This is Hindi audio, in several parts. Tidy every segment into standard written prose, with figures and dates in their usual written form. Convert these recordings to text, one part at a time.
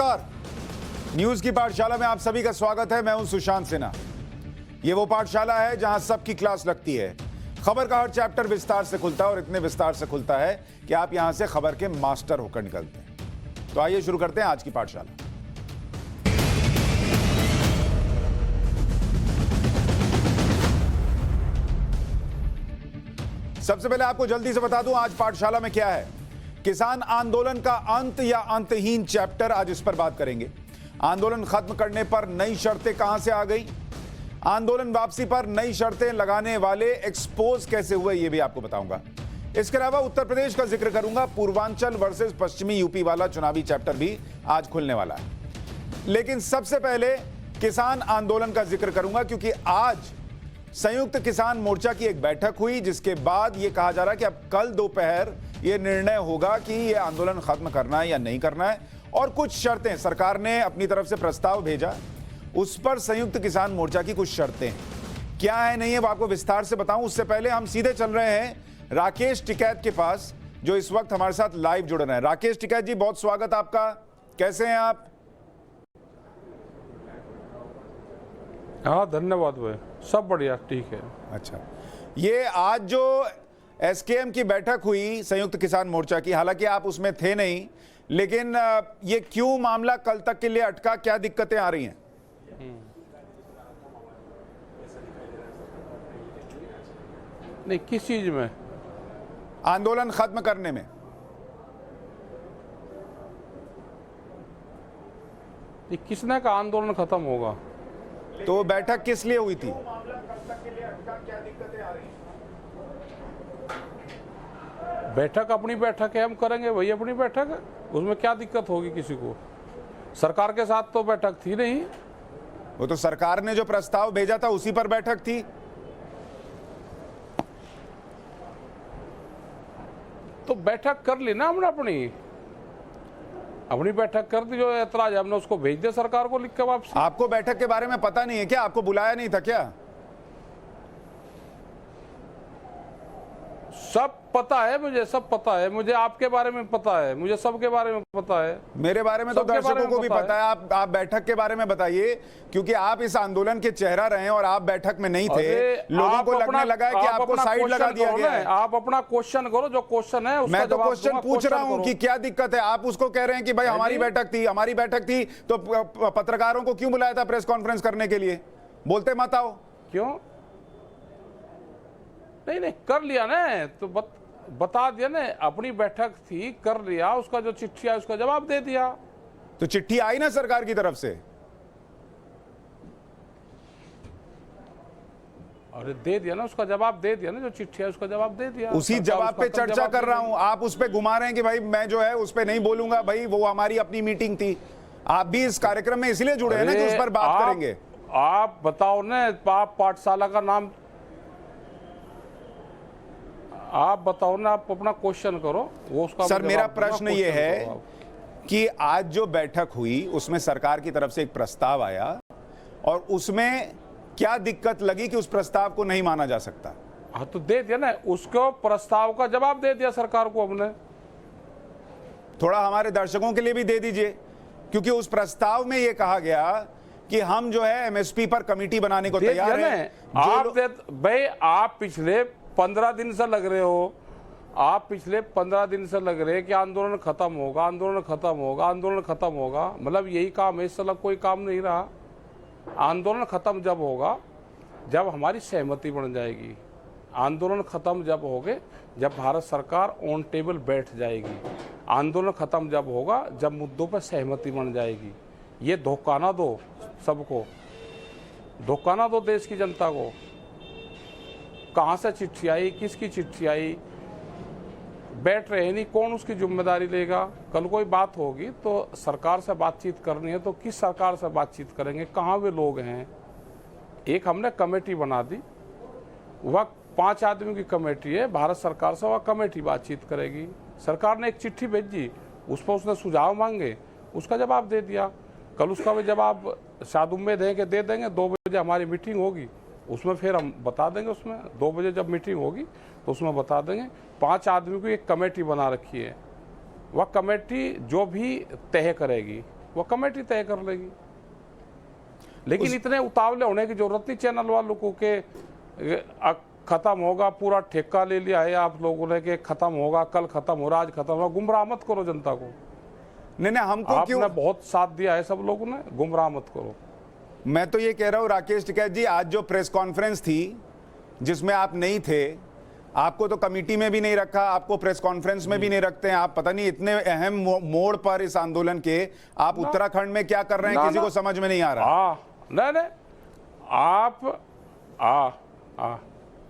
नमस्कार। न्यूज की पाठशाला में आप सभी का स्वागत है। मैं हूं सुशांत सिन्हा। ये वो पाठशाला है जहां सबकी क्लास लगती है। खबर का हर चैप्टर विस्तार से खुलता है और इतने विस्तार से खुलता है कि आप यहां से खबर के मास्टर होकर निकलते हैं। तो आइए शुरू करते हैं आज की पाठशाला। सबसे पहले आपको जल्दी से बता दूं आज पाठशाला में क्या है। किसान आंदोलन का अंत या अंतहीन चैप्टर, आज इस पर बात करेंगे। आंदोलन खत्म करने पर नई शर्तें कहां से आ गई, आंदोलन वापसी पर नई शर्तें लगाने वाले एक्सपोज कैसे हुए, यह भी आपको बताऊंगा। इसके अलावा उत्तर प्रदेश का जिक्र करूंगा। पूर्वांचल वर्सेस पश्चिमी यूपी वाला चुनावी चैप्टर भी आज खुलने वाला है। लेकिन सबसे पहले किसान आंदोलन का जिक्र करूंगा, क्योंकि आज संयुक्त किसान मोर्चा की एक बैठक हुई, जिसके बाद यह कहा जा रहा है कि अब कल दोपहर यह निर्णय होगा कि यह आंदोलन खत्म करना है या नहीं करना है। और कुछ शर्तें सरकार ने अपनी तरफ से प्रस्ताव भेजा, उस पर संयुक्त किसान मोर्चा की कुछ शर्तें क्या है नहीं है वो आपको विस्तार से बताऊं। उससे पहले हम सीधे चल रहे हैं राकेश टिकैत के पास, जो इस वक्त हमारे साथ लाइव जुड़ रहे हैं। राकेश टिकैत जी, बहुत स्वागत आपका। कैसे हैं आप? हाँ, धन्यवाद भाई, सब बढ़िया, ठीक है। अच्छा, ये आज जो एसकेएम की बैठक हुई संयुक्त किसान मोर्चा की, हालांकि आप उसमें थे नहीं, लेकिन ये क्यों मामला कल तक के लिए अटका, क्या दिक्कतें आ रही हैं? नहीं, किस चीज में? आंदोलन खत्म करने में। ये किसने का आंदोलन खत्म होगा? तो बैठक किस लिए हुई थी? बैठक अपनी बैठक है, हम करेंगे वही अपनी बैठक है, उसमें क्या दिक्कत होगी किसी को? सरकार के साथ तो बैठक थी नहीं। वो तो सरकार ने जो प्रस्ताव भेजा था उसी पर बैठक थी। तो बैठक कर ली ना हमने, अपनी बैठक कर दी। जो ऐतराज हमने उसको भेज दिया सरकार को लिख के वापस। आपको बैठक के बारे में पता नहीं है क्या? आपको बुलाया नहीं था क्या? सब पता है मुझे, सब पता है मुझे, आपके बारे में पता है मुझे, सबके बारे में पता है। मेरे बारे में तो दर्शकों को भी पता है। आप बैठक के बारे में बताइए, क्योंकि आप इस आंदोलन के चेहरा रहे हैं और आप बैठक में नहीं थे। लोगों को लगने लगा है कि आपको साइड लगा दिया गया है। आप अपना क्वेश्चन करो, जो क्वेश्चन है उसका मैं तो क्वेश्चन पूछ रहा हूं कि क्या दिक्कत है। आप उसको कह रहे हैं कि भाई हमारी बैठक थी, तो पत्रकारों को क्यों बुलाया था प्रेस कॉन्फ्रेंस करने के लिए? बोलते मत आओ। क्यों? नहीं, कर लिया ना, तो बता दिया ना, अपनी बैठक थी, कर लिया। उसका जो चिट्ठी आई उसका जवाब दे दिया। तो चिट्ठी आई ना सरकार की तरफ से? अरे दे दिया ना, उसका जवाब दे दिया ना, जो चिट्ठी है उसका जवाब दे दिया। उसी जवाब पे चर्चा कर रहा हूं। आप उस पे घुमा रहे हैं कि भाई मैं जो है उस पे नहीं बोलूंगा, भाई वो हमारी अपनी मीटिंग थी। आप भी इस कार्यक्रम में इसलिए जुड़े हैं ना कि उस पर बात करेंगे। आप बताओ ना, आप पाठशाला का नाम आप बताओ ना, आप अपना क्वेश्चन करो, वो उसका। सर, मेरा प्रश्न ये है कि आज जो बैठक हुई उसमें सरकार की तरफ से एक प्रस्ताव आया, और उसमें क्या दिक्कत लगी कि उस प्रस्ताव को नहीं माना जा सकता? हाँ, तो दे दिया ना, उसको प्रस्ताव का जवाब दे दिया सरकार को हमने। थोड़ा हमारे दर्शकों के लिए भी दे दीजिए, क्योंकि उस प्रस्ताव में यह कहा गया कि हम जो है एमएसपी पर कमेटी बनाने को तैयार हैं। भाई आप पिछले 15 दिन से लग रहे हो, आप पिछले 15 दिन से लग रहे हैं कि आंदोलन खत्म होगा, आंदोलन खत्म होगा, आंदोलन खत्म होगा। मतलब यही काम है, इससे अलग कोई काम नहीं रहा। आंदोलन खत्म जब होगा, जब हमारी सहमति बन जाएगी। आंदोलन खत्म जब होगे, जब भारत सरकार ऑन टेबल बैठ जाएगी। आंदोलन खत्म जब होगा, जब मुद्दों पर सहमति बन जाएगी। ये धोखा ना दो सबको, धोखा ना दो देश की जनता को। कहाँ से चिट्ठी आई, किसकी चिट्ठी आई, बैठ रहे नहीं, कौन उसकी जिम्मेदारी लेगा? कल कोई बात होगी तो सरकार से बातचीत करनी है, तो किस सरकार से बातचीत करेंगे? कहाँ वे लोग हैं? एक हमने कमेटी बना दी, वह 5 आदमियों की कमेटी है, भारत सरकार से वह कमेटी बातचीत करेगी। सरकार ने एक चिट्ठी भेजी, उस पर उसने सुझाव मांगे, उसका जवाब दे दिया। कल उसका भी जवाब शायद उम्मीद है कि दे देंगे। 2 बजे हमारी मीटिंग होगी, उसमें फिर हम बता देंगे। उसमें 2 बजे जब मीटिंग होगी तो उसमें बता देंगे। 5 आदमियों की एक कमेटी बना रखी है, वह कमेटी जो भी तय करेगी, वो कमेटी तय कर लेगी। लेकिन इतने उतावले होने की जरूरत नहीं चैनल वालों को कि खत्म होगा, पूरा ठेका ले लिया है आप लोगों ने कि खत्म होगा, कल खत्म हो रहा, आज खत्म होगा। गुमराह मत करो जनता को। नहीं हमको क्यों, आपने बहुत साथ दिया है सब लोगों ने, गुमराह मत करो। मैं तो ये कह रहा हूं राकेश टिकैत जी, आज जो प्रेस कॉन्फ्रेंस थी जिसमें आप नहीं थे, आपको तो कमेटी में भी नहीं रखा, आपको प्रेस कॉन्फ्रेंस में भी नहीं रखते हैं, आप पता नहीं इतने अहम मोड़ पर इस आंदोलन के आप उत्तराखंड में क्या कर रहे हैं किसी को समझ में नहीं आ रहा। नहीं आप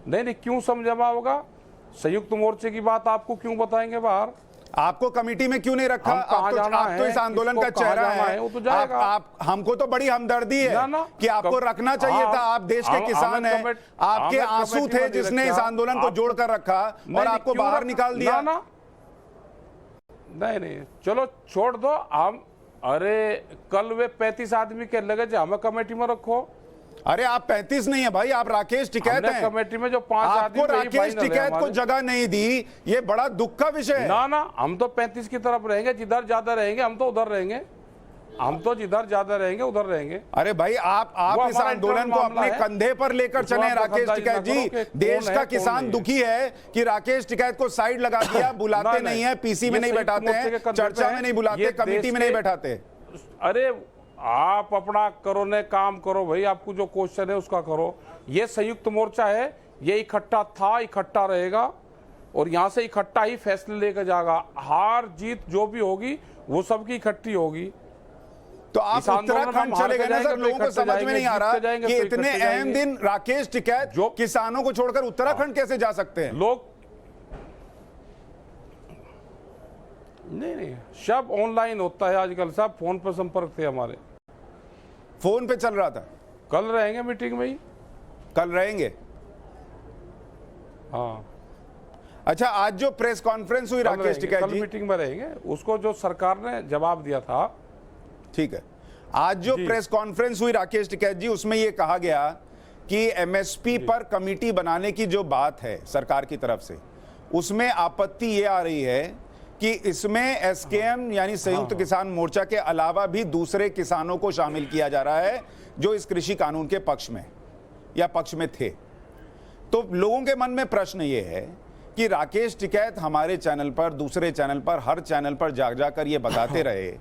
नहीं क्यों समझा होगा? संयुक्त मोर्चे की बात आपको क्यों बताएंगे बाहर? आपको कमेटी में क्यों नहीं रखा? आप तो इस आंदोलन का चेहरा है, वो तो जाएगा। आप हमको तो बड़ी हमदर्दी है कि आपको रखना चाहिए था। आप देश के किसान हैं, आपके आंसू थे जिसने इस आंदोलन को जोड़कर रखा और आपको बाहर निकाल दिया। नहीं चलो छोड़ दो। हम अरे कल वे 35 आदमी के लगे जो हमें कमेटी में रखो। अरे आप 35 नहीं है भाई, आप राकेश टिकैत हैं। कमेटी में जो 5 आदमी, आपको राकेश टिकैत को जगह नहीं दी, ये बड़ा दुख का विषय है। ना हम तो 35 की तरफ रहेंगे, जिधर ज्यादा रहेंगे हम तो उधर रहेंगे। हम तो जिधर ज्यादा रहेंगे उधर रहेंगे। अरे भाई आप इस आंदोलन को अपने कंधे पर लेकर चले राकेश टिकैत जी। देश का किसान दुखी है कि राकेश टिकैत को साइड लगा दिया, बुलाते नहीं है, पीसी में नहीं बैठाते हैं, चर्चा में नहीं बुलाते, कमेटी में नहीं बैठाते। अरे आप अपना करो ने काम करो भाई, आपको जो क्वेश्चन है उसका करो। ये संयुक्त मोर्चा है, ये इकट्ठा था, इकट्ठा रहेगा और यहां से इकट्ठा ही फैसले लेकर जाएगा। हार जीत जो भी होगी वो सबकी इकट्ठी होगी। तो आप उत्तराखंड चले गए ना सर, लोगों को समझ में नहीं आ रहा कि इतने अहम दिन राकेश टिकैत जो किसानों को छोड़कर उत्तराखंड कैसे जा सकते हैं? लोग नहीं सब ऑनलाइन होता है आजकल, सब फोन पर संपर्क थे हमारे, फोन पे चल रहा था। कल रहेंगे मीटिंग में ही। कल रहेंगे? हाँ। अच्छा, आज जो प्रेस कॉन्फ्रेंस हुई राकेश टिकैत जी, मीटिंग में रहेंगे, उसको जो सरकार ने जवाब दिया था। ठीक है, आज जो प्रेस कॉन्फ्रेंस हुई राकेश टिकैत जी, उसमें यह कहा गया कि एमएसपी पर कमेटी बनाने की जो बात है सरकार की तरफ से, उसमें आपत्ति ये आ रही है कि इसमें एसकेएम यानी संयुक्त किसान मोर्चा के अलावा भी दूसरे किसानों को शामिल किया जा रहा है जो इस कृषि कानून के पक्ष में या पक्ष में थे। तो लोगों के मन में प्रश्न ये है कि राकेश टिकैत हमारे चैनल पर, दूसरे चैनल पर, हर चैनल पर जाकर ये बताते रहे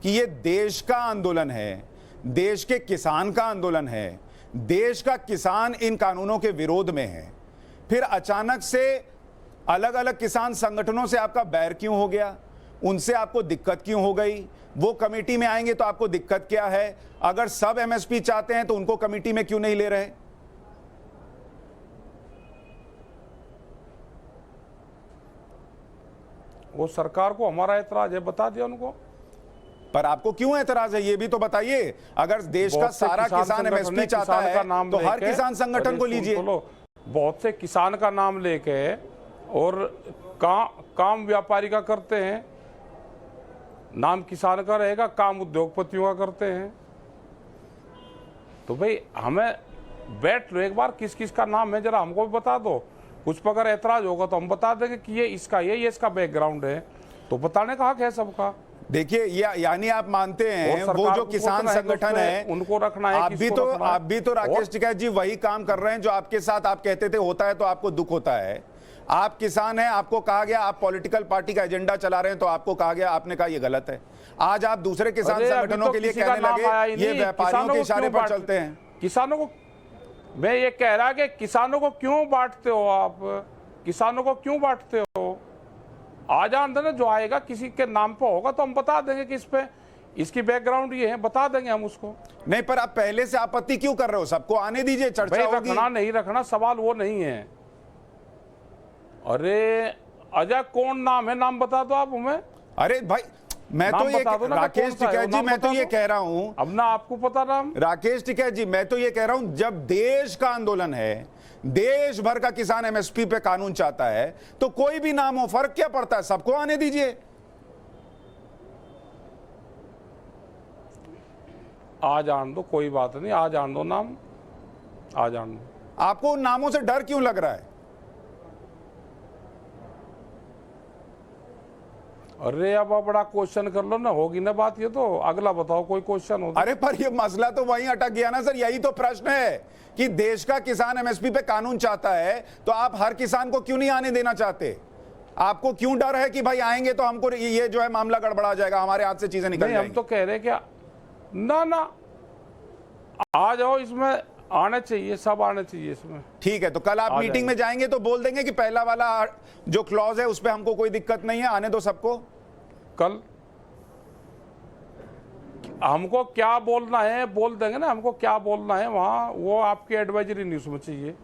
कि ये देश का आंदोलन है, देश के किसान का आंदोलन है, देश का किसान इन कानूनों के विरोध में है। फिर अचानक से अलग अलग किसान संगठनों से आपका बैर क्यों हो गया? उनसे आपको दिक्कत क्यों हो गई? वो कमेटी में आएंगे तो आपको दिक्कत क्या है? अगर सब एमएसपी चाहते हैं तो उनको कमेटी में क्यों नहीं ले रहे? वो सरकार को हमारा एतराज है, बता दिया उनको। पर आपको क्यों एतराज है ये भी तो बताइए। अगर देश का सारा किसान एमएसपी चाहता है तो हर किसान संगठन को लीजिए। बहुत से किसान का नाम लेके और काम व्यापारी का करते हैं, नाम किसान का रहेगा, काम उद्योगपतियों का करते हैं। तो भाई हमें बैठ लो एक बार, किस किस का नाम है जरा हमको भी बता दो। कुछ पर अगर ऐतराज होगा तो हम बता देंगे कि ये इसका ये इसका बैकग्राउंड है, तो बताने का हक है सबका। देखिए, यानी आप मानते हैं वो जो किसान संगठन है उनको रखना है। आप भी तो राकेश टिकैत जी वही काम कर रहे हैं जो आपके साथ आप कहते थे होता है तो आपको दुख होता है। आप किसान हैं, आपको कहा गया आप पॉलिटिकल पार्टी का एजेंडा चला रहे हैं तो आपको कहा गया, आपने कहा ये गलत है। आज आप दूसरे किसान संगठनों के लिए कहने लगे ये व्यापारियों के इशारे पर चलते हैं। किसानों को मैं ये कह रहा कि किसानों को क्यों बांटते हो आप? किसानों को क्यों बांटते हो? आ जाने जो आएगा किसी के नाम पर होगा तो हम बता देंगे कि इस पे इसकी बैकग्राउंड ये है, बता देंगे हम उसको। नहीं, पर आप पहले से आपत्ति क्यों कर रहे हो? सबको आने दीजिए, चर्चा होगी। रखना नहीं रखना सवाल वो नहीं है। अरे अजय कौन नाम है, नाम बता दो आप हमें। अरे भाई मैं तो ये राकेश टिकैत जी मैं तो ये कह रहा हूं, अब ना आपको पता नाम। राकेश टिकैत जी मैं तो ये कह रहा हूं, जब देश का आंदोलन है, देश भर का किसान एमएसपी पे कानून चाहता है तो कोई भी नाम हो, फर्क क्या पड़ता है? सबको आने दीजिए। आ जान दो, कोई बात नहीं, आ जान दो नाम, आ जान दो। आपको उन नामों से डर क्यों लग रहा है? अरे अब आप बड़ा क्वेश्चन कर लो ना, होगी ना बात। ये तो अगला बताओ कोई क्वेश्चन हो तो। अरे पर ये मसला तो वहीं अटक गया ना सर, यही तो प्रश्न है कि देश का किसान एमएसपी पे कानून चाहता है, तो आप हर किसान को क्यों नहीं आने देना चाहते? आपको क्यों डर है कि भाई आएंगे तो हमको ये जो है मामला गड़बड़ा जाएगा, हमारे हाथ से चीजें निकल जाएंगी? हम तो कह रहे क्या, ना आ जाओ, इसमें आने चाहिए, सब आने चाहिए इसमें। ठीक है, तो कल आप मीटिंग में जाएंगे तो बोल देंगे कि पहला वाला जो क्लॉज है उस पर हमको कोई दिक्कत नहीं है, आने दो सबको। कल हमको क्या बोलना है बोल देंगे ना, हमको क्या बोलना है वहां, वो आपकी एडवाइजरी न्यूज में चाहिए।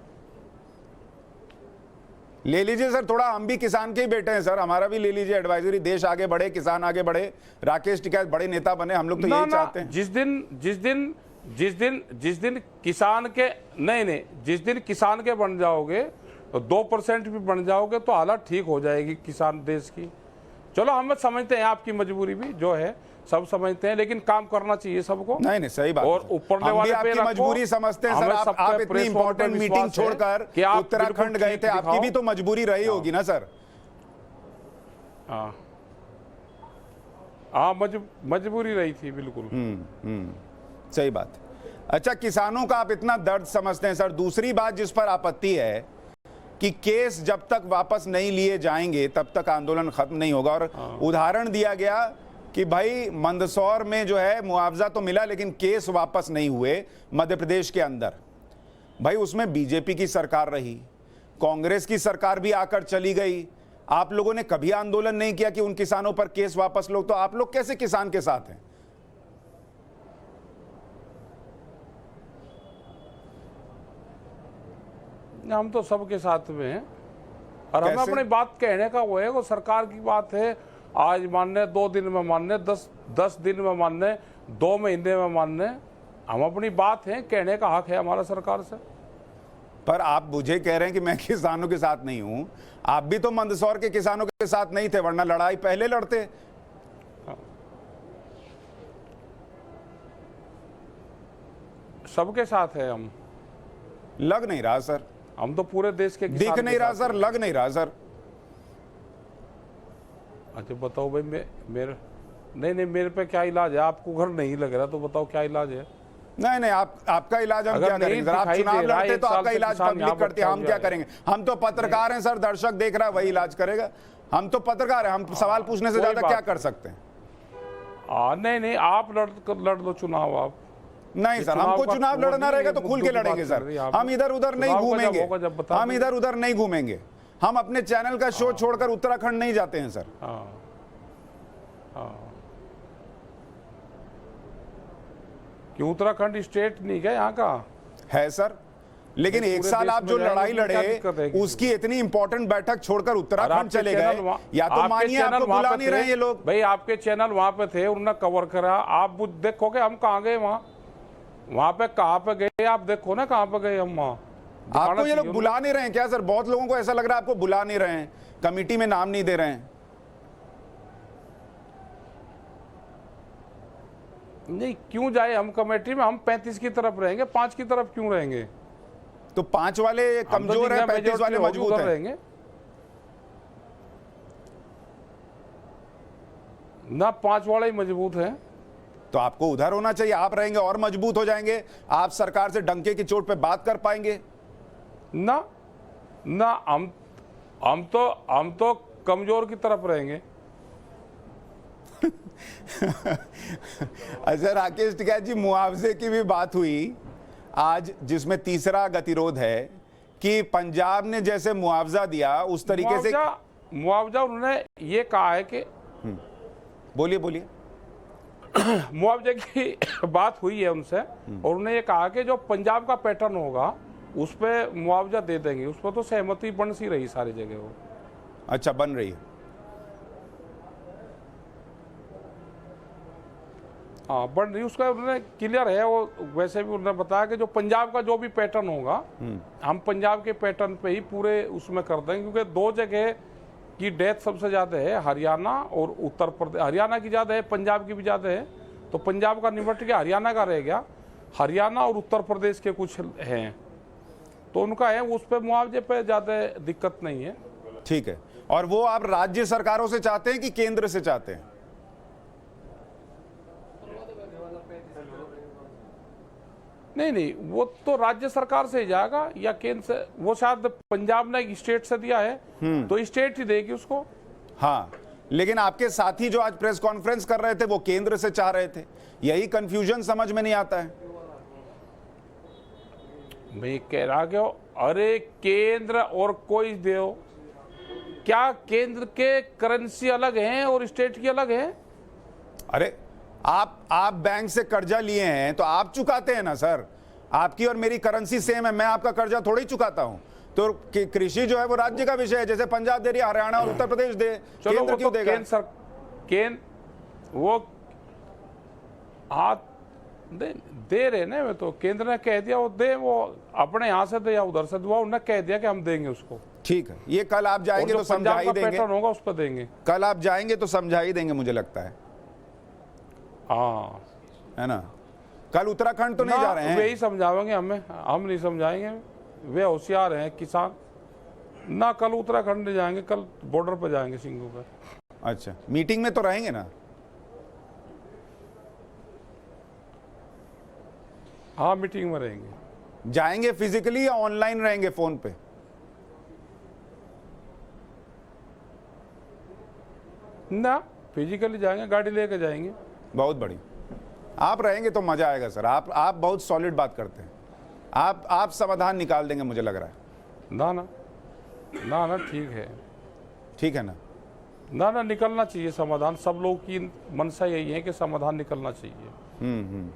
ले लीजिए सर, थोड़ा हम भी किसान के ही बेटे हैं सर, हमारा भी ले लीजिए एडवाइजरी। देश आगे बढ़े, किसान आगे बढ़े, राकेश टिकैत बड़े नेता बने, हम लोग तो यही चाहते हैं। जिस दिन किसान के नहीं जिस दिन किसान के बन जाओगे, 2% भी बन जाओगे तो हालत ठीक हो जाएगी किसान देश की। चलो हम समझते हैं आपकी मजबूरी भी जो है, सब समझते हैं, लेकिन काम करना चाहिए सबको। नहीं सही बात। और ऊपर हम भी आपकी मजबूरी समझते हैं सर। आप इतनी इंपॉर्टेंट मीटिंग छोड़कर उत्तराखंड गए थे, आपकी भी तो मजबूरी रही होगी ना सर? हाँ मजबूरी रही थी बिल्कुल। सही बात। अच्छा, किसानों का आप इतना दर्द समझते हैं सर। दूसरी बात जिस पर आपत्ति है कि केस जब तक वापस नहीं लिए जाएंगे तब तक आंदोलन खत्म नहीं होगा। और उदाहरण दिया गया कि भाई मंदसौर में जो है मुआवजा तो मिला लेकिन केस वापस नहीं हुए मध्य प्रदेश के अंदर। भाई उसमें बीजेपी की सरकार रही, कांग्रेस की सरकार भी आकर चली गई, आप लोगों ने कभी आंदोलन नहीं किया कि उन किसानों पर केस वापस लो। तो आप लोग कैसे किसान के साथ हैं? हम तो सबके साथ में हैं और हमें अपनी बात कहने का वो है, वो सरकार की बात है। आज मानने, 2 दिन में मानने, 10 दिन में मानने, 2 महीने में मानने, हम अपनी बात है कहने का हक है हमारा सरकार से। पर आप मुझे कह रहे हैं कि मैं किसानों के साथ नहीं हूं। आप भी तो मंदसौर के किसानों के साथ नहीं थे, वरना लड़ाई पहले लड़ते। सबके साथ है हम। लग नहीं रहा सर, हम तो पूरे देश के दिख नहीं रहा सर, लग नहीं रहा सर। अच्छा बताओ भाई, मेरे नहीं मेरे पे क्या इलाज है? आपको घर नहीं लग रहा तो बताओ क्या इलाज है? नहीं आपका इलाज हम क्या करेंगे सर? आप चुनाव लड़ते तो आपका इलाज पब्लिक करती है, हम क्या करेंगे? हम तो पत्रकार हैं सर, दर्शक देख रहा है वही इलाज करेगा। हम तो पत्रकार हैं, हम सवाल पूछने से ज्यादा क्या कर सकते हैं? नहीं आप लड़ लो चुनाव। आप नहीं सर, हमको चुनाव लड़ना रहेगा तो खुल के लड़ेंगे सर। हम इधर उधर नहीं घूमेंगे, हम इधर उधर नहीं घूमेंगे। हम अपने चैनल का शो छोड़कर उत्तराखंड नहीं जाते हैं सर। क्यों उत्तराखंड स्टेट नहीं क्या यहाँ का है सर? लेकिन एक साल आप जो लड़ाई लड़े उसकी इतनी इंपॉर्टेंट बैठक छोड़कर उत्तराखंड चले गए, या तो मानिए आपको बुला नहीं रहे ये लोग। भाई आपके चैनल वहां पे थे, उन्होंने कवर करा। आप देखोगे हम कहाँ गए वहां पे कहाँ पे गए? आप देखो ना कहाँ पे गए हम वहां। आपको ये लोग बुला नहीं रहे हैं क्या सर? बहुत लोगों को ऐसा लग रहा है आपको बुला नहीं रहे हैं, कमेटी में नाम नहीं दे रहे हैं। नहीं क्यों जाए हम कमेटी में? हम 35 की तरफ रहेंगे, 5 की तरफ क्यों रहेंगे? तो 5 वाले कमजोर है, 35 वाले मजबूत रहेंगे ना? 5 वाले ही मजबूत हैं। तो आपको उधर होना चाहिए, आप रहेंगे और मजबूत हो जाएंगे, आप सरकार से डंके की चोट पे बात कर पाएंगे ना। हम तो कमजोर की तरफ रहेंगे। अच्छा राकेश टिकैत जी, मुआवजे की भी बात हुई आज, जिसमें तीसरा गतिरोध है कि पंजाब ने जैसे मुआवजा दिया उस तरीके से मुआवजा उन्होंने ये कहा है कि बोलिए मुआवजे की बात हुई है उनसे, और उन्होंने ये कहा कि जो पंजाब का पैटर्न होगा उस पर मुआवजा दे देंगे। उस पर तो सहमति बन सी रही सारी जगह वो। अच्छा, बन रही है। हाँ बन रही, उसका उन्होंने क्लियर है वो। वैसे भी उन्होंने बताया कि जो पंजाब का जो भी पैटर्न होगा हम पंजाब के पैटर्न पे ही पूरे उसमें कर देंगे, क्योंकि 2 जगह की डेथ सबसे ज़्यादा है, हरियाणा और उत्तर प्रदेश। हरियाणा की ज़्यादा है, पंजाब की भी ज़्यादा है, तो पंजाब का निपट गया, हरियाणा का रह गया। हरियाणा और उत्तर प्रदेश के कुछ हैं तो उनका है, उस पर मुआवजे पे ज़्यादा दिक्कत नहीं है। ठीक है। और वो आप राज्य सरकारों से चाहते हैं कि केंद्र से चाहते हैं? नहीं नहीं, वो तो राज्य सरकार से ही जाएगा या केंद्र से। वो शायद पंजाब ने एक स्टेट से दिया है, तो स्टेट ही देगी उसको। हाँ, लेकिन आपके साथी जो आज प्रेस कॉन्फ्रेंस कर रहे थे वो केंद्र से चाह रहे थे। यही कंफ्यूजन समझ में नहीं आता है। मैं कह रहा कि अरे केंद्र और कोई दो, क्या केंद्र के करेंसी अलग हैं और स्टेट की अलग है? अरे आप बैंक से कर्जा लिए हैं तो आप चुकाते हैं ना सर। आपकी और मेरी करेंसी सेम है, मैं आपका कर्जा थोड़ी चुकाता हूं। तो कृषि जो है वो राज्य का विषय है, जैसे पंजाब दे रही है, हरियाणा और उत्तर प्रदेश दे, केंद्र क्यों देगा? वो हाथ दे रहे ना, मैं तो केंद्र ने कह दिया वो दे, वो अपने यहाँ से दे या उधर से दे, उन्होंने कह दिया कि हम देंगे उसको। ठीक है, ये कल आप जाएंगे तो समझा ही देंगे, पैटर्न होगा उस पर देंगे। कल आप जाएंगे तो समझा ही देंगे मुझे लगता है। हाँ, है ना? कल उत्तराखंड तो नहीं जा रहे हैं? वे ही समझाएंगे हमें, हम नहीं समझाएंगे। वे होशियार हैं किसान ना। कल उत्तराखंड नहीं जाएंगे, कल बॉर्डर पर जाएंगे सिंगू पर। अच्छा, मीटिंग में तो रहेंगे ना? हाँ, मीटिंग में रहेंगे। जाएंगे फिजिकली या ऑनलाइन रहेंगे फोन पे? ना, फिजिकली जाएंगे, गाड़ी लेके जाएंगे। बहुत बड़ी। आप रहेंगे तो मजा आएगा सर। आप बहुत सॉलिड बात करते हैं। आप समाधान निकाल देंगे मुझे लग रहा है। ना ना ना ना, ठीक है, ठीक है ना? ना ना, निकलना चाहिए समाधान। सब लोग की मनसा यही है कि समाधान निकलना चाहिए।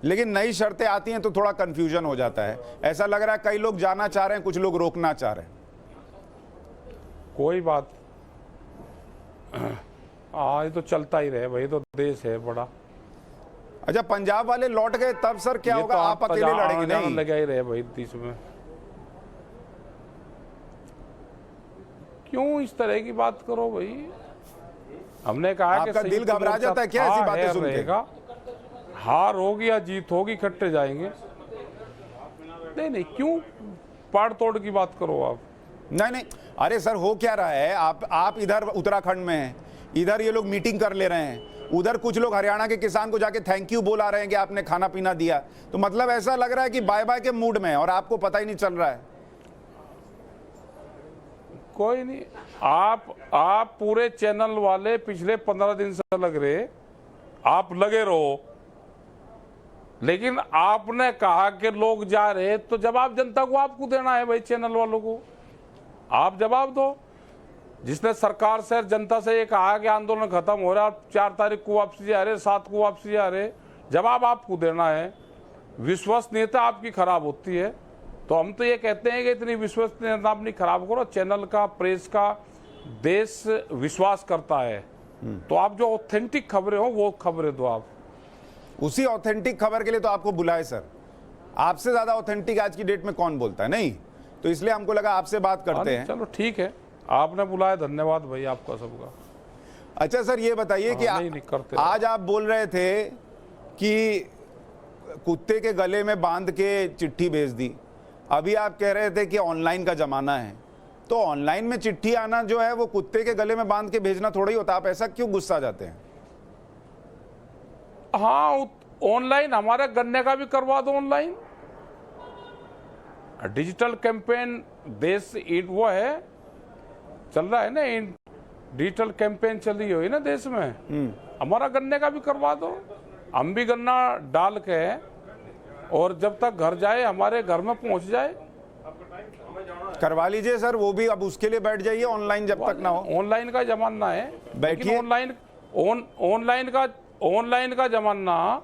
लेकिन नई शर्तें आती हैं तो थोड़ा कंफ्यूजन हो जाता है। ऐसा लग रहा है कई लोग जाना चाह रहे हैं, कुछ लोग रोकना चाह रहे हैं। कोई बात, हाँ, ये तो चलता ही रहे भाई, तो देश है बड़ा। अच्छा, पंजाब वाले लौट गए तब सर क्या होगा? तो आप अकेले लड़ेंगे? नहीं लगा ही रहे भाई देश में। क्यों इस तरह की बात करो भाई? हमने कहा कि आपका दिल घबरा जाता है क्या ऐसी बातें सुन के? हार होगी या जीत होगी, इकट्ठे जाएंगे। नहीं नहीं, क्यों पाड़ तोड़ की बात करो आप? नहीं नहीं, अरे सर हो क्या रहा है? आप इधर उत्तराखंड में हैं, इधर ये लोग मीटिंग कर ले रहे हैं, उधर कुछ लोग हरियाणा के किसान को जाके थैंक यू बोला रहे हैं कि आपने खाना पीना दिया। तो मतलब ऐसा लग रहा है कि बाय बाय के मूड में है और आपको पता ही नहीं चल रहा है। कोई नहीं, आप पूरे चैनल वाले पिछले 15 दिन से लग रहे, आप लगे रहो। लेकिन आपने कहा कि लोग जा रहे, तो जवाब जनता को आपको देना है भाई, चैनल वालों को। आप जवाब दो। जिसने सरकार से, जनता से ये कहा कि आंदोलन खत्म हो रहा है, 4 तारीख को वापसी आ रहे, 7 को वापसी आ रहे, जवाब आपको देना है। विश्वसनीयता आपकी खराब होती है, तो हम तो ये कहते हैं कि इतनी विश्वसनीयता अपनी खराब करो। चैनल का, प्रेस का, देश विश्वास करता है, तो आप जो ऑथेंटिक खबरें हो वो खबरें दो। आप उसी ऑथेंटिक खबर के लिए तो आपको बुलाए सर। आपसे ज्यादा ऑथेंटिक आज की डेट में कौन बोलता है? नहीं, तो इसलिए हमको लगा आपसे बात करते हैं। चलो ठीक है, आपने बुलाया, धन्यवाद भाई आपका सबका। अच्छा सर, ये बताइए कि आज आप बोल रहे थे कि कुत्ते के गले में बांध के चिट्ठी भेज दी, अभी आप कह रहे थे कि ऑनलाइन का जमाना है। तो ऑनलाइन में चिट्ठी आना जो है वो कुत्ते के गले में बांध के भेजना थोड़ा ही होता। आप ऐसा क्यों गुस्सा जाते हैं? हाँ, ऑनलाइन हमारे गन्ने का भी करवा दो। ऑनलाइन डिजिटल कैंपेन देश वो है, चल रहा है ना, डिजिटल कैंपेन चल रही हुई ना देश में। हमारा गन्ने का भी करवा दो, हम भी गन्ना डाल के, और जब तक घर जाए हमारे घर में पहुंच जाए। करवा लीजिए सर, वो भी। अब उसके लिए बैठ जाइए ऑनलाइन जब तक ना हो। ऑनलाइन का जमाना है, बैठिए। ऑनलाइन का जमाना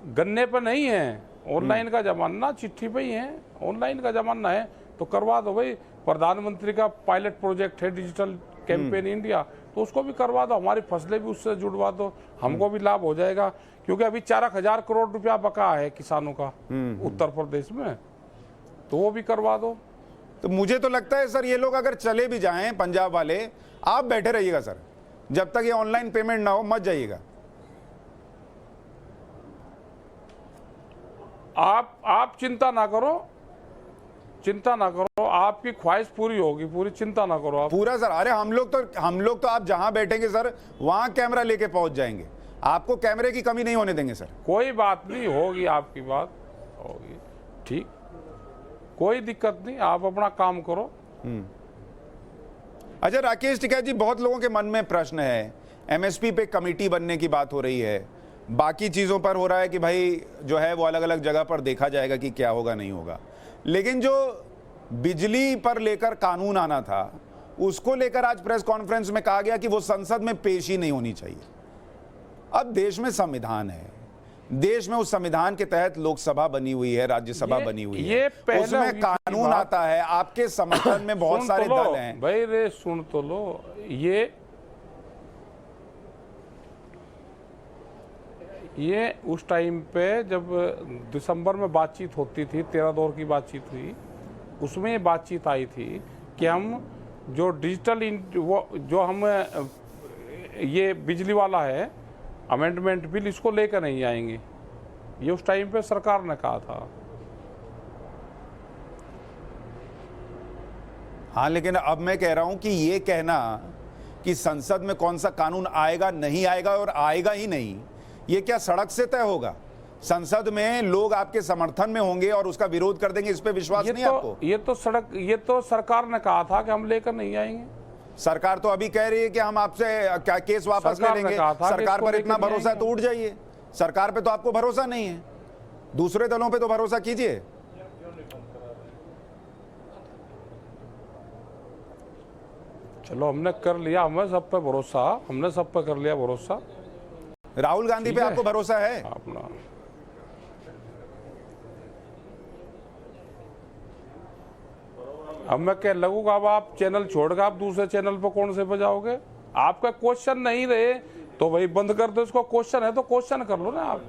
गन्ने पर नहीं है, ऑनलाइन का जमाना चिट्ठी पे ही है। ऑनलाइन का जमाना है तो करवा दो भाई। प्रधानमंत्री का पायलट प्रोजेक्ट है डिजिटल कैंपेन इंडिया, तो उसको भी करवा दो। हमारी फसलें भी उससे जुड़वा दो, हमको भी लाभ हो जाएगा। क्योंकि अभी 4,000 करोड़ रुपया बका है किसानों का उत्तर प्रदेश में, तो वो भी करवा दो। तो मुझे तो लगता है सर, ये लोग अगर चले भी जाएं पंजाब वाले, आप बैठे रहिएगा सर, जब तक ये ऑनलाइन पेमेंट ना हो मत जाइएगा। आप चिंता ना करो, चिंता ना करो, आपकी ख्वाहिश पूरी होगी, पूरी चिंता ना करो आप। पूरा सर, अरे हम लोग तो आप जहां बैठेंगे सर वहां कैमरा लेके पहुंच जाएंगे, आपको कैमरे की कमी नहीं होने देंगे सर। कोई बात नहीं, होगी आपकी बात होगी, ठीक, कोई दिक्कत नहीं, आप अपना काम करो। अच्छा राकेश टिकैत जी, बहुत लोगों के मन में प्रश्न है, एमएसपी पे कमेटी बनने की बात हो रही है, बाकी चीजों पर हो रहा है कि भाई जो है वो अलग अलग जगह पर देखा जाएगा कि क्या होगा नहीं होगा, लेकिन जो बिजली पर लेकर कानून आना था उसको लेकर आज प्रेस कॉन्फ्रेंस में कहा गया कि वो संसद में पेश ही नहीं होनी चाहिए। अब देश में संविधान है, देश में उस संविधान के तहत लोकसभा बनी हुई है, राज्यसभा बनी हुई है, उसमें कानून आता है, आपके समर्थन में बहुत सारे दल हैं। भाई रे सुन तो लो, ये उस टाइम पे जब दिसंबर में बातचीत होती थी, 13 दौर की बातचीत हुई, उसमें ये बातचीत आई थी कि हम जो डिजिटल जो हम ये बिजली वाला है अमेंडमेंट बिल, इसको लेकर नहीं आएंगे, ये उस टाइम पे सरकार ने कहा था। हाँ, लेकिन अब मैं कह रहा हूं कि ये कहना कि संसद में कौन सा कानून आएगा नहीं आएगा और आएगा ही नहीं, ये क्या सड़क से तय होगा? संसद में लोग आपके समर्थन में होंगे और उसका विरोध कर देंगे, इस पे विश्वास नहीं आपको? ये तो सरकार ने कहा था कि हम लेकर नहीं आएंगे। सरकार तो अभी कह रही है कि हम आपसे क्या केस वापस ले लेंगे। सरकार पर इतना भरोसा है तो उठ जाइए, सरकार पे तो आपको भरोसा नहीं है, दूसरे दलों पे तो भरोसा कीजिए। चलो हमने कर लिया, हमें सब पे भरोसा, हमने सब पे कर लिया भरोसा। राहुल गांधी पे आपको भरोसा है? अपना अब मैं कह लगूंगा, अब आप चैनल छोड़कर आप दूसरे चैनल पर कौन से बजाओगे? आपका क्वेश्चन नहीं रहे तो भाई बंद कर दो इसको। क्वेश्चन है तो क्वेश्चन कर लो ना आप।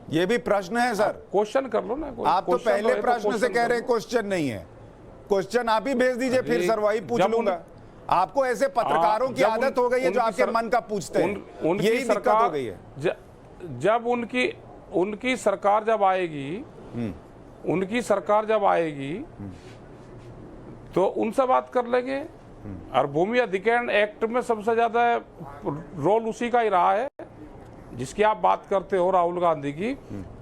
ये भी प्रश्न है सर, क्वेश्चन कर लो ना। आप तो पहले प्रश्न से कह रहे हैं क्वेश्चन नहीं है, क्वेश्चन आप ही भेज दीजिए, फिर सर वही पूछ लूंगा। आपको ऐसे पत्रकारों की आदत हो गई है जो आपके मन का पूछते हैं, यही दिक्कत हो गई है। जब उनकी सरकार जब आएगी, उनकी सरकार जब आएगी तो उनसे बात कर लेंगे। और भूमि अधिग्रहण एक्ट में सबसे ज्यादा रोल उसी का ही रहा है जिसकी आप बात करते हो, राहुल गांधी की।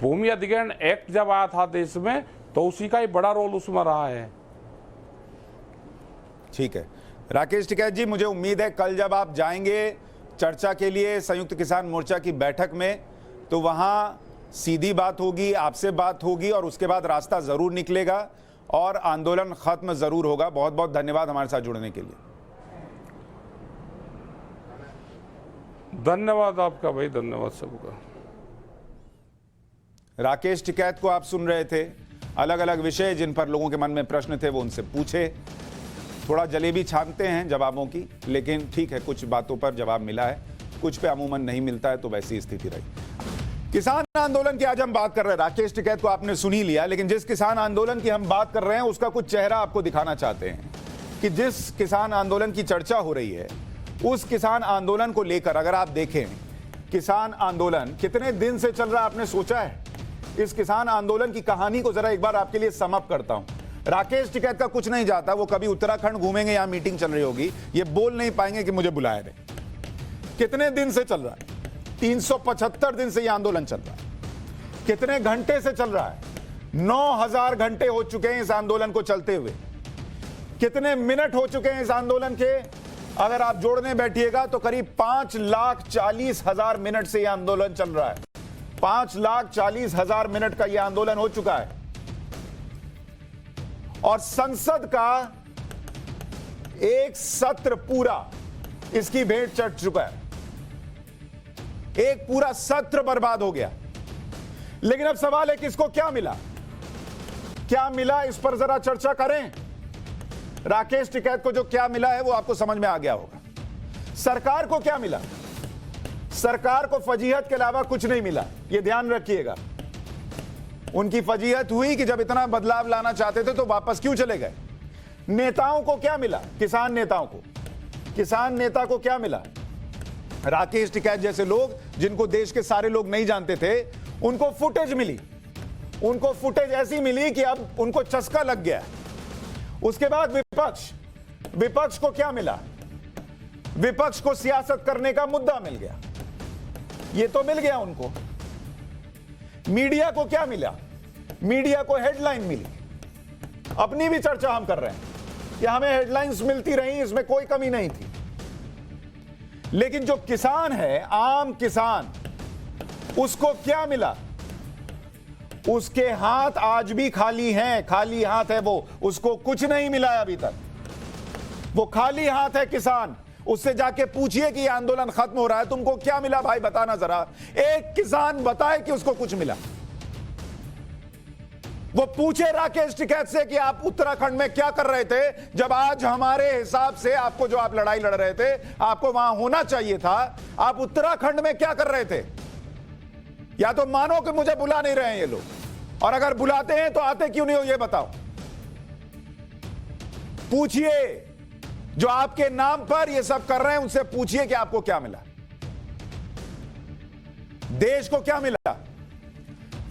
भूमि अधिग्रहण एक्ट जब आया था देश में तो उसी का ही बड़ा रोल उसमें रहा है। ठीक है राकेश टिकैत जी, मुझे उम्मीद है कल जब आप जाएंगे चर्चा के लिए संयुक्त किसान मोर्चा की बैठक में, तो वहां सीधी बात होगी, आपसे बात होगी और उसके बाद रास्ता जरूर निकलेगा और आंदोलन खत्म जरूर होगा। बहुत बहुत धन्यवाद हमारे साथ जुड़ने के लिए। धन्यवाद आपका भाई, धन्यवाद सबका। राकेश टिकैत को आप सुन रहे थे, अलग अलग विषय जिन पर लोगों के मन में प्रश्न थे वो उनसे पूछे। थोड़ा जलेबी छानते हैं जवाबों की, लेकिन ठीक है, कुछ बातों पर जवाब मिला है, कुछ पे अमूमन नहीं मिलता है, तो वैसी स्थिति रही। किसान आंदोलन की आज हम बात कर रहे हैं। राकेश टिकैत को आपने सुन ही लिया, लेकिन जिस किसान आंदोलन की हम बात कर रहे हैं उसका कुछ चेहरा आपको दिखाना चाहते हैं कि जिस किसान आंदोलन की चर्चा हो रही है उस किसान आंदोलन को लेकर अगर आप देखें, किसान आंदोलन कितने दिन से चल रहा है आपने सोचा है? इस किसान आंदोलन की कहानी को जरा एक बार आपके लिए समअप करता हूं। राकेश टिकैत का कुछ नहीं जाता, वो कभी उत्तराखंड घूमेंगे, यहां मीटिंग चल रही होगी, ये बोल नहीं पाएंगे कि मुझे बुलाया नहीं। कितने दिन से चल रहा है? 375 दिन से यह आंदोलन चल रहा है। कितने घंटे से चल रहा है? 9000 घंटे हो चुके हैं इस आंदोलन को चलते हुए। कितने मिनट हो चुके हैं इस आंदोलन के? अगर आप जोड़ने बैठिएगा तो करीब 5,40,000 मिनट से यह आंदोलन चल रहा है। 5,40,000 मिनट का यह आंदोलन हो चुका है और संसद का एक सत्र पूरा इसकी भेंट चढ़ चुका है। एक पूरा सत्र बर्बाद हो गया। लेकिन अब सवाल है किसको क्या मिला? क्या मिला, इस पर जरा चर्चा करें। राकेश टिकैत को जो क्या मिला है वो आपको समझ में आ गया होगा। सरकार को क्या मिला? सरकार को फजीहत के अलावा कुछ नहीं मिला, यह ध्यान रखिएगा। उनकी फजीहत हुई कि जब इतना बदलाव लाना चाहते थे तो वापस क्यों चले गए। नेताओं को क्या मिला? किसान नेताओं को, किसान नेता को क्या मिला? राकेश टिकैत जैसे लोग जिनको देश के सारे लोग नहीं जानते थे, उनको फुटेज मिली। उनको फुटेज ऐसी मिली कि अब उनको चस्का लग गया उसके बाद विपक्ष को क्या मिला? विपक्ष को सियासत करने का मुद्दा मिल गया, ये तो मिल गया उनको। मीडिया को क्या मिला? मीडिया को हेडलाइन मिली। अपनी भी चर्चा हम कर रहे हैं कि हमें हेडलाइंस मिलती रही, इसमें कोई कमी नहीं थी। लेकिन जो किसान है, आम किसान, उसको क्या मिला? उसके हाथ आज भी खाली हैं, खाली हाथ है वो, उसको कुछ नहीं मिला है अभी तक। वो खाली हाथ है किसान। उससे जाके पूछिए कि आंदोलन खत्म हो रहा है, तुमको क्या मिला भाई, बताना जरा। एक किसान बताए कि उसको कुछ मिला। वो पूछे राकेश टिकैत से कि आप उत्तराखंड में क्या कर रहे थे, जब आज हमारे हिसाब से आपको, जो आप लड़ाई लड़ रहे थे, आपको वहां होना चाहिए था। आप उत्तराखंड में क्या कर रहे थे? या तो मानो कि मुझे बुला नहीं रहे हैं ये लोग, और अगर बुलाते हैं तो आते क्यों नहीं हो, ये बताओ। पूछिए जो आपके नाम पर ये सब कर रहे हैं, उनसे पूछिए कि आपको क्या मिला, देश को क्या मिला।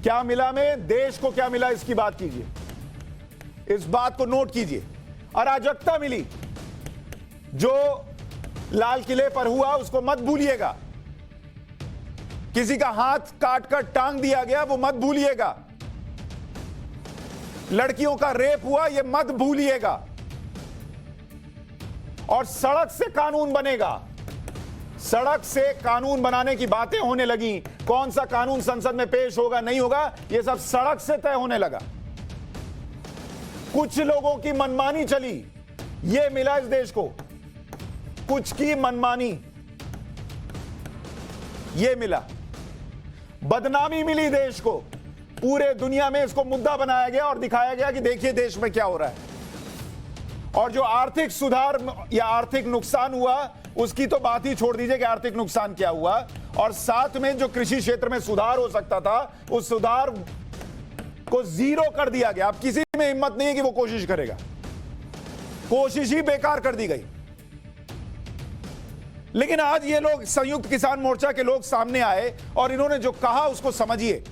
क्या मिला में देश को क्या मिला, इसकी बात कीजिए, इस बात को नोट कीजिए। अराजकता मिली, जो लाल किले पर हुआ उसको मत भूलिएगा। किसी का हाथ काटकर टांग दिया गया, वो मत भूलिएगा। लड़कियों का रेप हुआ, ये मत भूलिएगा। और सड़क से कानून बनेगा, सड़क से कानून बनाने की बातें होने लगी। कौन सा कानून संसद में पेश होगा, नहीं होगा, यह सब सड़क से तय होने लगा। कुछ लोगों की मनमानी चली, यह मिला इस देश को, कुछ की मनमानी, यह मिला। बदनामी मिली देश को, पूरे दुनिया में इसको मुद्दा बनाया गया और दिखाया गया कि देखिए देश में क्या हो रहा है। और जो आर्थिक सुधार या आर्थिक नुकसान हुआ, उसकी तो बात ही छोड़ दीजिए कि आर्थिक नुकसान क्या हुआ। और साथ में जो कृषि क्षेत्र में सुधार हो सकता था, उस सुधार को जीरो कर दिया गया। अब किसी में हिम्मत नहीं है कि वो कोशिश करेगा, कोशिश ही बेकार कर दी गई। लेकिन आज ये लोग, संयुक्त किसान मोर्चा के लोग सामने आए और इन्होंने जो कहा उसको समझिए।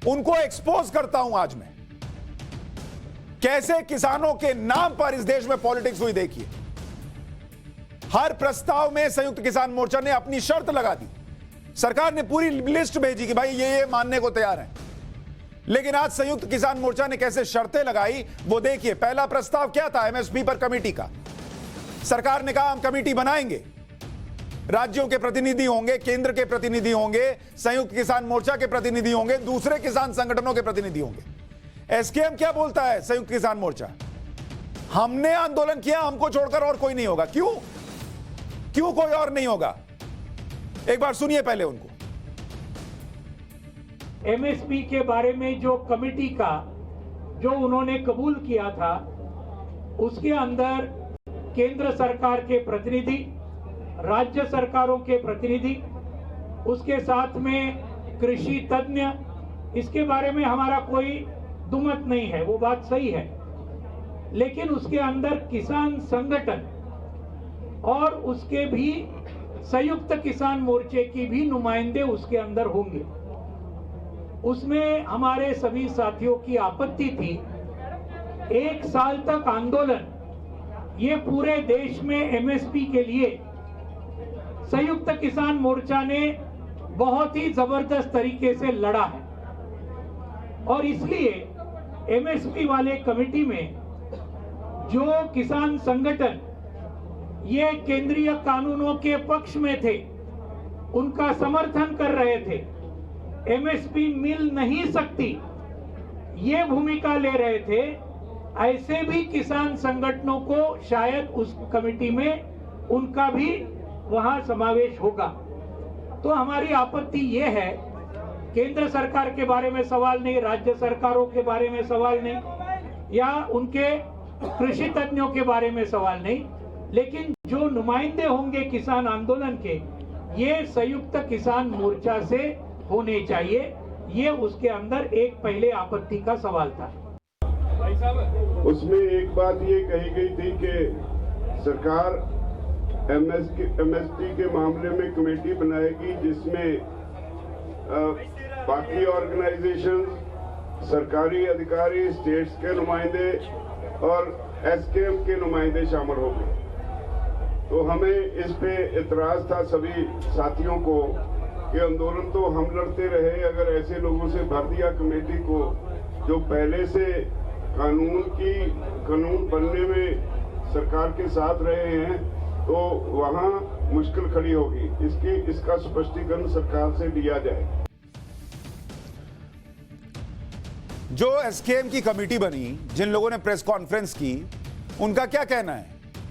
उनको एक्सपोज करता हूं आज मैं, कैसे किसानों के नाम पर इस देश में पॉलिटिक्स हुई। देखिए, हर प्रस्ताव में संयुक्त किसान मोर्चा ने अपनी शर्त लगा दी। सरकार ने पूरी लिस्ट भेजी कि भाई ये मानने को तैयार है। लेकिन आज संयुक्त किसान मोर्चा ने कैसे शर्तें लगाई वो देखिए। पहला प्रस्ताव क्या था? एमएसपी पर कमेटी का। सरकार ने कहा हम कमेटी बनाएंगे, राज्यों के प्रतिनिधि होंगे, केंद्र के प्रतिनिधि होंगे, संयुक्त किसान मोर्चा के प्रतिनिधि होंगे, दूसरे किसान संगठनों के प्रतिनिधि होंगे। एसकेएम क्या बोलता है? संयुक्त किसान मोर्चा, हमने आंदोलन किया, हमको छोड़कर और कोई नहीं होगा। क्यों कोई और नहीं होगा? एक बार सुनिए पहले उनको। एमएसपी के बारे में जो कमेटी का जो उन्होंने कबूल किया था, उसके अंदर केंद्र सरकार के प्रतिनिधि, राज्य सरकारों के प्रतिनिधि, उसके साथ में कृषि तज्ञ, इसके बारे में हमारा कोई दुमत नहीं है, वो बात सही है। लेकिन उसके अंदर किसान संगठन और उसके भी संयुक्त किसान मोर्चे की भी नुमाइंदे उसके अंदर होंगे। उसमें हमारे सभी साथियों की आपत्ति थी, 1 साल तक आंदोलन ये पूरे देश में एमएसपी के लिए संयुक्त किसान मोर्चा ने बहुत ही जबरदस्त तरीके से लड़ा है। और इसलिए एमएसपी वाले कमेटी में जो किसान संगठन ये केंद्रीय कानूनों के पक्ष में थे, उनका समर्थन कर रहे थे, एमएसपी मिल नहीं सकती, ये भूमिका ले रहे थे, ऐसे भी किसान संगठनों को शायद उस कमेटी में उनका भी वहां समावेश होगा। तो हमारी आपत्ति ये है, केंद्र सरकार के बारे में सवाल नहीं, राज्य सरकारों के बारे में सवाल नहीं, या उनके कृषि तज्ञों के बारे में सवाल नहीं, लेकिन जो नुमाइंदे होंगे किसान आंदोलन के, ये संयुक्त किसान मोर्चा से होने चाहिए। ये उसके अंदर एक पहले आपत्ति का सवाल था। उसमें एक बात ये कही गई थी कि सरकार एमएसपी के मामले में कमेटी बनाएगी जिसमें बाकी ऑर्गेनाइजेशन, सरकारी अधिकारी, स्टेट्स के नुमाइंदे और एसकेएम के नुमाइंदे शामिल हो गए। तो हमें इस पे इतराज था सभी साथियों को कि आंदोलन तो हम लड़ते रहे, अगर ऐसे लोगों से भर दिया कमेटी को जो पहले से कानून बनने में सरकार के साथ रहे हैं, तो वहां मुश्किल खड़ी होगी। इसका स्पष्टीकरण सरकार से लिया जाए। जो एसकेएम की कमेटी बनी, जिन लोगों ने प्रेस कॉन्फ्रेंस की, उनका क्या कहना है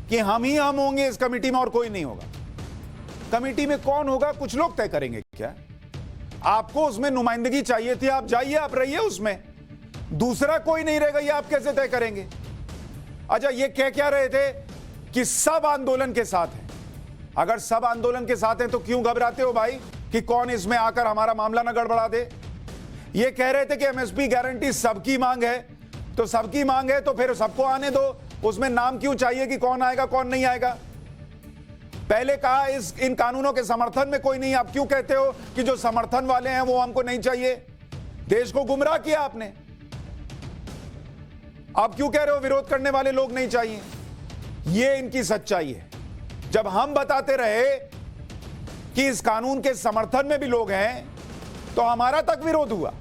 कि हम ही हम होंगे इस कमेटी में और कोई नहीं होगा। कमेटी में कौन होगा कुछ लोग तय करेंगे क्या? आपको उसमें नुमाइंदगी चाहिए थी, आप जाइए, आप रहिए उसमें, दूसरा कोई नहीं रहेगा, ये आप कैसे तय करेंगे? अच्छा, ये कह क्या रहे थे कि सब आंदोलन के साथ हैं। अगर सब आंदोलन के साथ हैं तो क्यों घबराते हो भाई कि कौन इसमें आकर हमारा मामला न गड़बड़ा दे? ये कह रहे थे कि एमएसपी गारंटी सबकी मांग है, तो सबकी मांग है तो फिर सबको आने दो, उसमें नाम क्यों चाहिए कि कौन आएगा कौन नहीं आएगा? पहले कहा इन कानूनों के समर्थन में कोई नहीं, आप क्यों कहते हो कि जो समर्थन वाले हैं वो हमको नहीं चाहिए? देश को गुमराह किया आपने। आप क्यों कह रहे हो विरोध करने वाले लोग नहीं चाहिए? ये इनकी सच्चाई है। जब हम बताते रहे कि इस कानून के समर्थन में भी लोग हैं तो हमारा तक विरोध हुआ।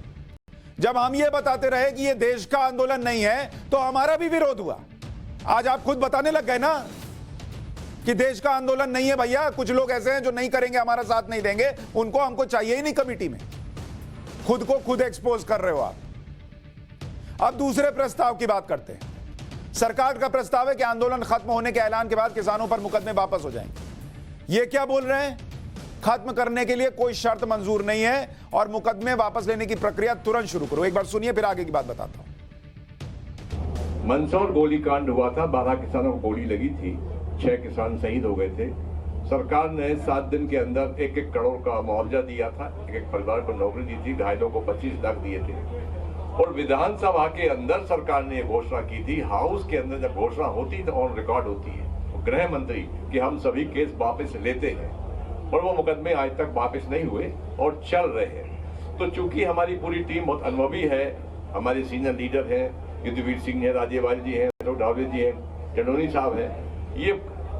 जब हम ये बताते रहे कि ये देश का आंदोलन नहीं है तो हमारा भी विरोध हुआ। आज आप खुद बताने लग गए ना कि देश का आंदोलन नहीं है भैया, कुछ लोग ऐसे हैं जो नहीं करेंगे, हमारा साथ नहीं देंगे, उनको हमको चाहिए ही नहीं कमेटी में। खुद को खुद एक्सपोज कर रहे हो आप। अब दूसरे प्रस्ताव की बात करते हैं। सरकार का प्रस्ताव है कि आंदोलन खत्म होने के ऐलान के बाद किसानों पर मुकदमे वापस हो जाएंगे। ये क्या बोल रहे हैं? खत्म करने के लिए कोई शर्त मंजूर नहीं है और मुकदमे वापस लेने की प्रक्रिया तुरंत शुरू करो। एक बार सुनिए, फिर आगे की बात बताता हूं। मंदसौर गोलीकांड हुआ था, 12 किसानों को गोली लगी थी, 6 किसान शहीद हो गए थे। सरकार ने 7 दिन के अंदर 1-1 करोड़ का मुआवजा दिया था, एक परिवार को नौकरी दी थी, घायलों को 25 लाख दिए थे। और विधानसभा के अंदर सरकार ने घोषणा की थी, हाउस के अंदर जब घोषणा होती तो ऑन रिकॉर्ड होती है गृह मंत्री कि हम सभी केस वापस लेते हैं, और वो मुकदमे आज तक वापस नहीं हुए और चल रहे हैं। तो चूंकि हमारी पूरी टीम बहुत अनुभवी है, हमारे सीनियर लीडर हैं, युद्धवीर सिंह है, राज्यपाल जी हैं, ढावले जी हैं, जडोनी साहब हैं, ये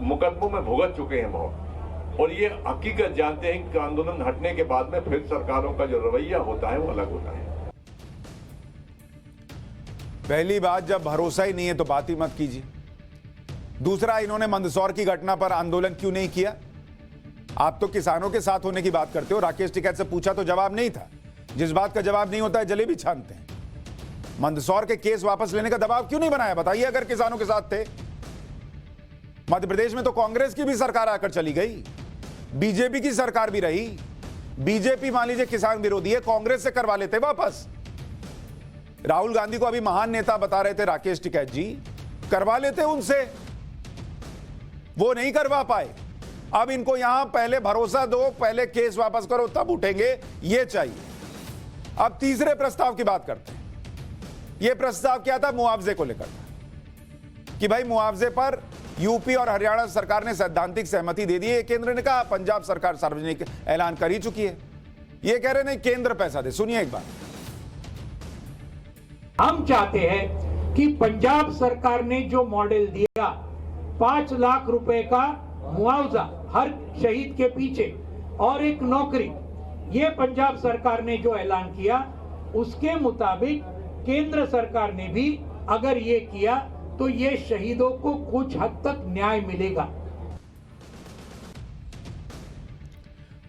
मुकदमों में भुगत चुके हैं बहुत, और ये हकीकत जानते हैं कि आंदोलन हटने के बाद में फिर सरकारों का जो रवैया होता है वो अलग होता है। पहली बात, जब भरोसा ही नहीं है तो बात ही मत कीजिए। दूसरा, इन्होंने मंदसौर की घटना पर आंदोलन क्यों नहीं किया? आप तो किसानों के साथ होने की बात करते हो। राकेश टिकैत से पूछा तो जवाब नहीं था। जिस बात का जवाब नहीं होता है जलेबी छानते हैं। मंदसौर के केस वापस लेने का दबाव क्यों नहीं बनाया? बताइए, अगर किसानों के साथ थे। मध्य प्रदेश में तो कांग्रेस की भी सरकार आकर चली गई, बीजेपी की सरकार भी रही। बीजेपी मान लीजिए किसान विरोधी है, कांग्रेस से करवा लेते वापस। राहुल गांधी को अभी महान नेता बता रहे थे राकेश टिकैत जी, करवा लेते उनसे, वो नहीं करवा पाए। अब इनको यहां पहले भरोसा दो, पहले केस वापस करो, तब उठेंगे, ये चाहिए। अब तीसरे प्रस्ताव की बात करते हैं। यह प्रस्ताव क्या था? मुआवजे को लेकर था कि भाई मुआवजे पर यूपी और हरियाणा सरकार ने सैद्धांतिक सहमति दे दी है। केंद्र ने कहा, पंजाब सरकार सार्वजनिक ऐलान कर ही चुकी है। ये कह रहे नहीं केंद्र पैसा दे। सुनिए एक बार। हम चाहते हैं कि पंजाब सरकार ने जो मॉडल दिया, 5 लाख रुपए का मुआवजा हर शहीद के पीछे और एक नौकरी, ये पंजाब सरकार ने जो ऐलान किया, उसके मुताबिक केंद्र सरकार ने भी अगर ये किया तो ये शहीदों को कुछ हद तक न्याय मिलेगा।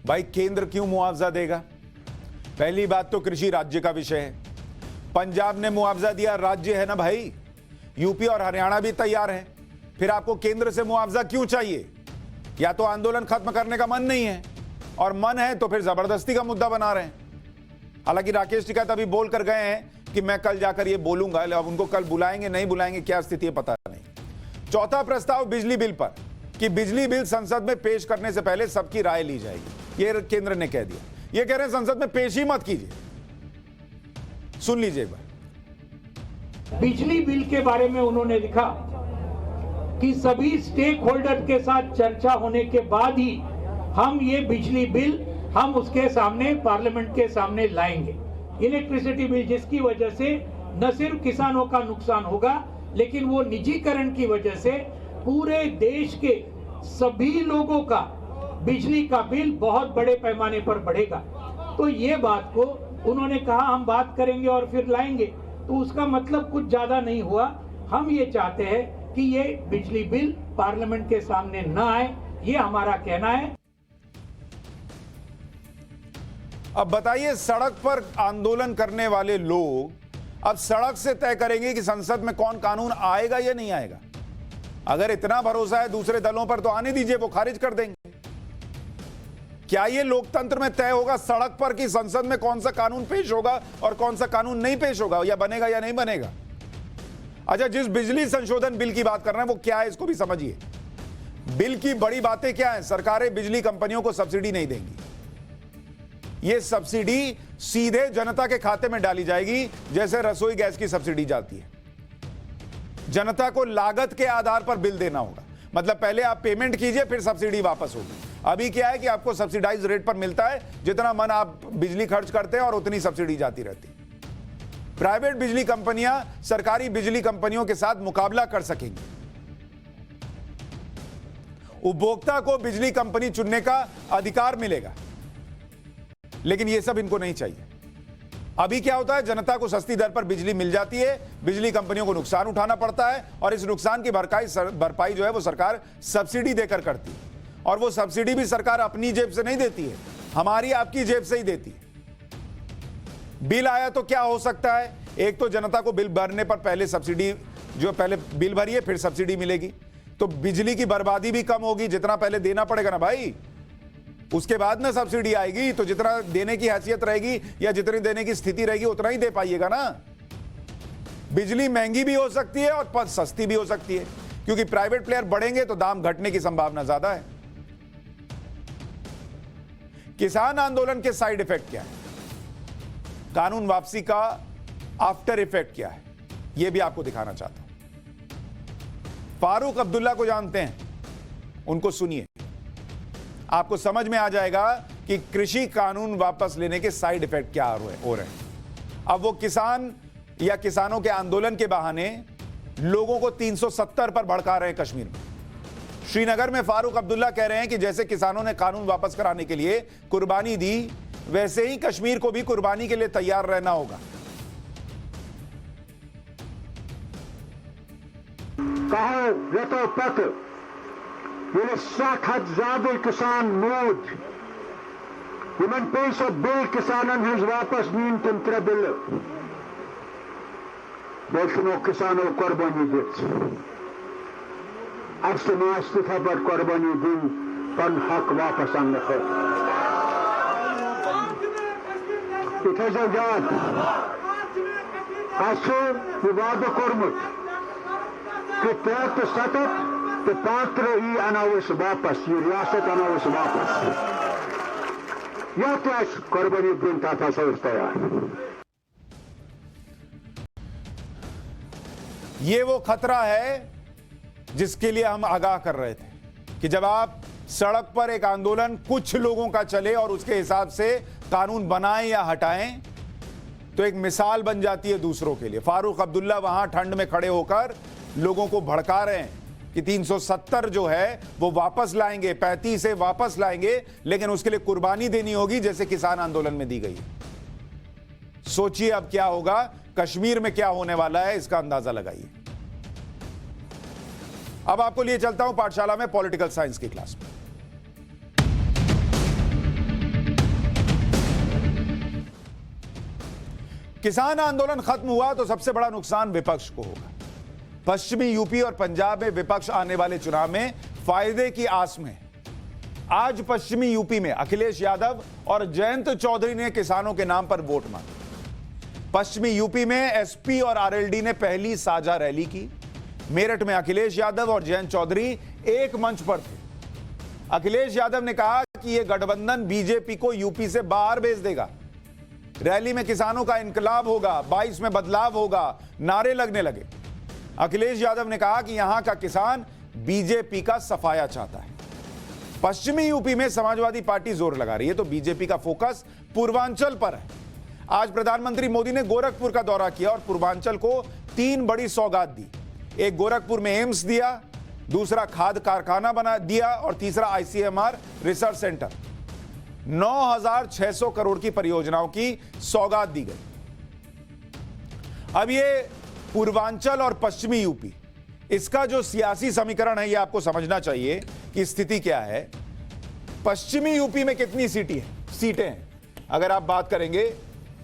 भाई केंद्र क्यों मुआवजा देगा? पहली बात तो कृषि राज्य का विषय है। पंजाब ने मुआवजा दिया, राज्य है ना भाई। यूपी और हरियाणा भी तैयार हैं, फिर आपको केंद्र से मुआवजा क्यों चाहिए? या तो आंदोलन खत्म करने का मन नहीं है, और मन है तो फिर जबरदस्ती का मुद्दा बना रहे हैं। हालांकि राकेश टिकैत अभी बोल कर गए हैं कि मैं कल जाकर ये बोलूंगा, अब उनको कल बुलाएंगे नहीं बुलाएंगे, क्या स्थिति है पता नहीं। चौथा प्रस्ताव बिजली बिल पर, कि बिजली बिल संसद में पेश करने से पहले सबकी राय ली जाएगी, ये केंद्र ने कह दिया। ये कह रहे हैं संसद में पेश ही मत कीजिए। सुन लीजिए एक बार। बिजली बिल के बारे में उन्होंने लिखा कि सभी स्टेक होल्डर के साथ चर्चा होने के बाद ही हम ये बिजली बिल हम उसके सामने पार्लियामेंट के सामने लाएंगे। इलेक्ट्रिसिटी बिल, जिसकी वजह से न सिर्फ किसानों का नुकसान होगा लेकिन वो निजीकरण की वजह से पूरे देश के सभी लोगों का बिजली का बिल बहुत बड़े पैमाने पर बढ़ेगा। तो ये बात को उन्होंने कहा हम बात करेंगे और फिर लाएंगे, तो उसका मतलब कुछ ज्यादा नहीं हुआ। हम ये चाहते हैं कि ये बिजली बिल पार्लियामेंट के सामने न आए, ये हमारा कहना है। अब बताइए, सड़क पर आंदोलन करने वाले लोग अब सड़क से तय करेंगे कि संसद में कौन कानून आएगा या नहीं आएगा। अगर इतना भरोसा है दूसरे दलों पर तो आने दीजिए, वो खारिज कर देंगे। क्या ये लोकतंत्र में तय होगा सड़क पर कि संसद में कौन सा कानून पेश होगा और कौन सा कानून नहीं पेश होगा, या बनेगा या नहीं बनेगा? अच्छा, जिस बिजली संशोधन बिल की बात कर रहे हैं वो क्या है, इसको भी समझिए। बिल की बड़ी बातें क्या है? सरकारें बिजली कंपनियों को सब्सिडी नहीं देंगी। यह सब्सिडी सीधे जनता के खाते में डाली जाएगी, जैसे रसोई गैस की सब्सिडी जाती है। जनता को लागत के आधार पर बिल देना होगा, मतलब पहले आप पेमेंट कीजिए फिर सब्सिडी वापस होगी। अभी क्या है कि आपको सब्सिडाइज रेट पर मिलता है, जितना मन आप बिजली खर्च करते हैं और उतनी सब्सिडी जाती रहती है। प्राइवेट बिजली कंपनियां सरकारी बिजली कंपनियों के साथ मुकाबला कर सकेंगी। उपभोक्ता को बिजली कंपनी चुनने का अधिकार मिलेगा, लेकिन यह सब इनको नहीं चाहिए। अभी क्या होता है, जनता को सस्ती दर पर बिजली मिल जाती है, बिजली कंपनियों को नुकसान उठाना पड़ता है, और इस नुकसान की भरपाई जो है वो सरकार सब्सिडी देकर करती है। और वो सब्सिडी भी सरकार अपनी जेब से नहीं देती है, हमारी आपकी जेब से ही देती है। बिल आया तो क्या हो सकता है, एक तो जनता को बिल भरने पर पहले सब्सिडी, जो पहले बिल भरिए फिर सब्सिडी मिलेगी, तो बिजली की बर्बादी भी कम होगी। जितना पहले देना पड़ेगा ना भाई, उसके बाद ना सब्सिडी आएगी, तो जितना देने की हैसियत रहेगी या जितनी देने की स्थिति रहेगी उतना ही दे पाइएगा ना। बिजली महंगी भी हो सकती है और सस्ती भी हो सकती है, क्योंकि प्राइवेट प्लेयर बढ़ेंगे तो दाम घटने की संभावना ज्यादा है। किसान आंदोलन के साइड इफेक्ट क्या है, कानून वापसी का आफ्टर इफेक्ट क्या है, यह भी आपको दिखाना चाहता हूं। फारूक अब्दुल्ला को जानते हैं, उनको सुनिए, आपको समझ में आ जाएगा कि कृषि कानून वापस लेने के साइड इफेक्ट क्या हो रहे हैं। अब वो किसान या किसानों के आंदोलन के बहाने लोगों को 370 पर भड़का रहे हैं। कश्मीर में, श्रीनगर में फारूक अब्दुल्ला कह रहे हैं कि जैसे किसानों ने कानून वापस कराने के लिए कुर्बानी दी, वैसे ही कश्मीर को भी कुर्बानी के लिए तैयार रहना होगा। कहो रेतो पक ये 60,000 ज्यादा किसान मौज यमन पैसों बिल किसानन हज वापस नीन तम 3 बिल बोलनो किसानों कुर्बानी दित अफसमास्तिथा पर कुर्बानी दिन पन हक वापस आने इथे जो याद असो विवाद कोर्मुट कि 3 तो पात्र ही अनावश वापस, ये रियासत अनावश वापस, या क्या कुर्बानी दिन था सोचता यार। ये वो खतरा है जिसके लिए हम आगाह कर रहे थे कि जब आप सड़क पर एक आंदोलन कुछ लोगों का चले और उसके हिसाब से कानून बनाएं या हटाएं, तो एक मिसाल बन जाती है दूसरों के लिए। फारूक अब्दुल्ला वहां ठंड में खड़े होकर लोगों को भड़का रहे हैं कि 370 जो है वो वापस लाएंगे, 35 से वापस लाएंगे, लेकिन उसके लिए कुर्बानी देनी होगी जैसे किसान आंदोलन में दी गई। सोचिए अब क्या होगा, कश्मीर में क्या होने वाला है, इसका अंदाजा लगाइए। अब आपको लिए चलता हूं पाठशाला में पॉलिटिकल साइंस की क्लास में। किसान आंदोलन खत्म हुआ तो सबसे बड़ा नुकसान विपक्ष को होगा। पश्चिमी यूपी और पंजाब में विपक्ष आने वाले चुनाव में फायदे की आस में। आज पश्चिमी यूपी में अखिलेश यादव और जयंत चौधरी ने किसानों के नाम पर वोट मांगे। पश्चिमी यूपी में एसपी और आरएलडी ने पहली साझा रैली की। मेरठ में अखिलेश यादव और जयंत चौधरी एक मंच पर थे। अखिलेश यादव ने कहा कि यह गठबंधन बीजेपी को यूपी से बाहर भेज देगा। रैली में किसानों का इनकलाब होगा, 22 में बदलाव होगा, नारे लगने लगे। अखिलेश यादव ने कहा कि यहां का किसान बीजेपी का सफाया चाहता है। पश्चिमी यूपी में समाजवादी पार्टी जोर लगा रही है, तो बीजेपी का फोकस पूर्वांचल पर है। आज प्रधानमंत्री मोदी ने गोरखपुर का दौरा किया और पूर्वांचल को 3 बड़ी सौगात दी। एक गोरखपुर में एम्स दिया, दूसरा खाद कारखाना बना दिया और तीसरा आईसीएमआर रिसर्च सेंटर। 9,600 करोड़ की परियोजनाओं की सौगात दी गई। अब ये पूर्वांचल और पश्चिमी यूपी, इसका जो सियासी समीकरण है, ये आपको समझना चाहिए कि स्थिति क्या है। पश्चिमी यूपी में कितनी सीटें हैं? अगर आप बात करेंगे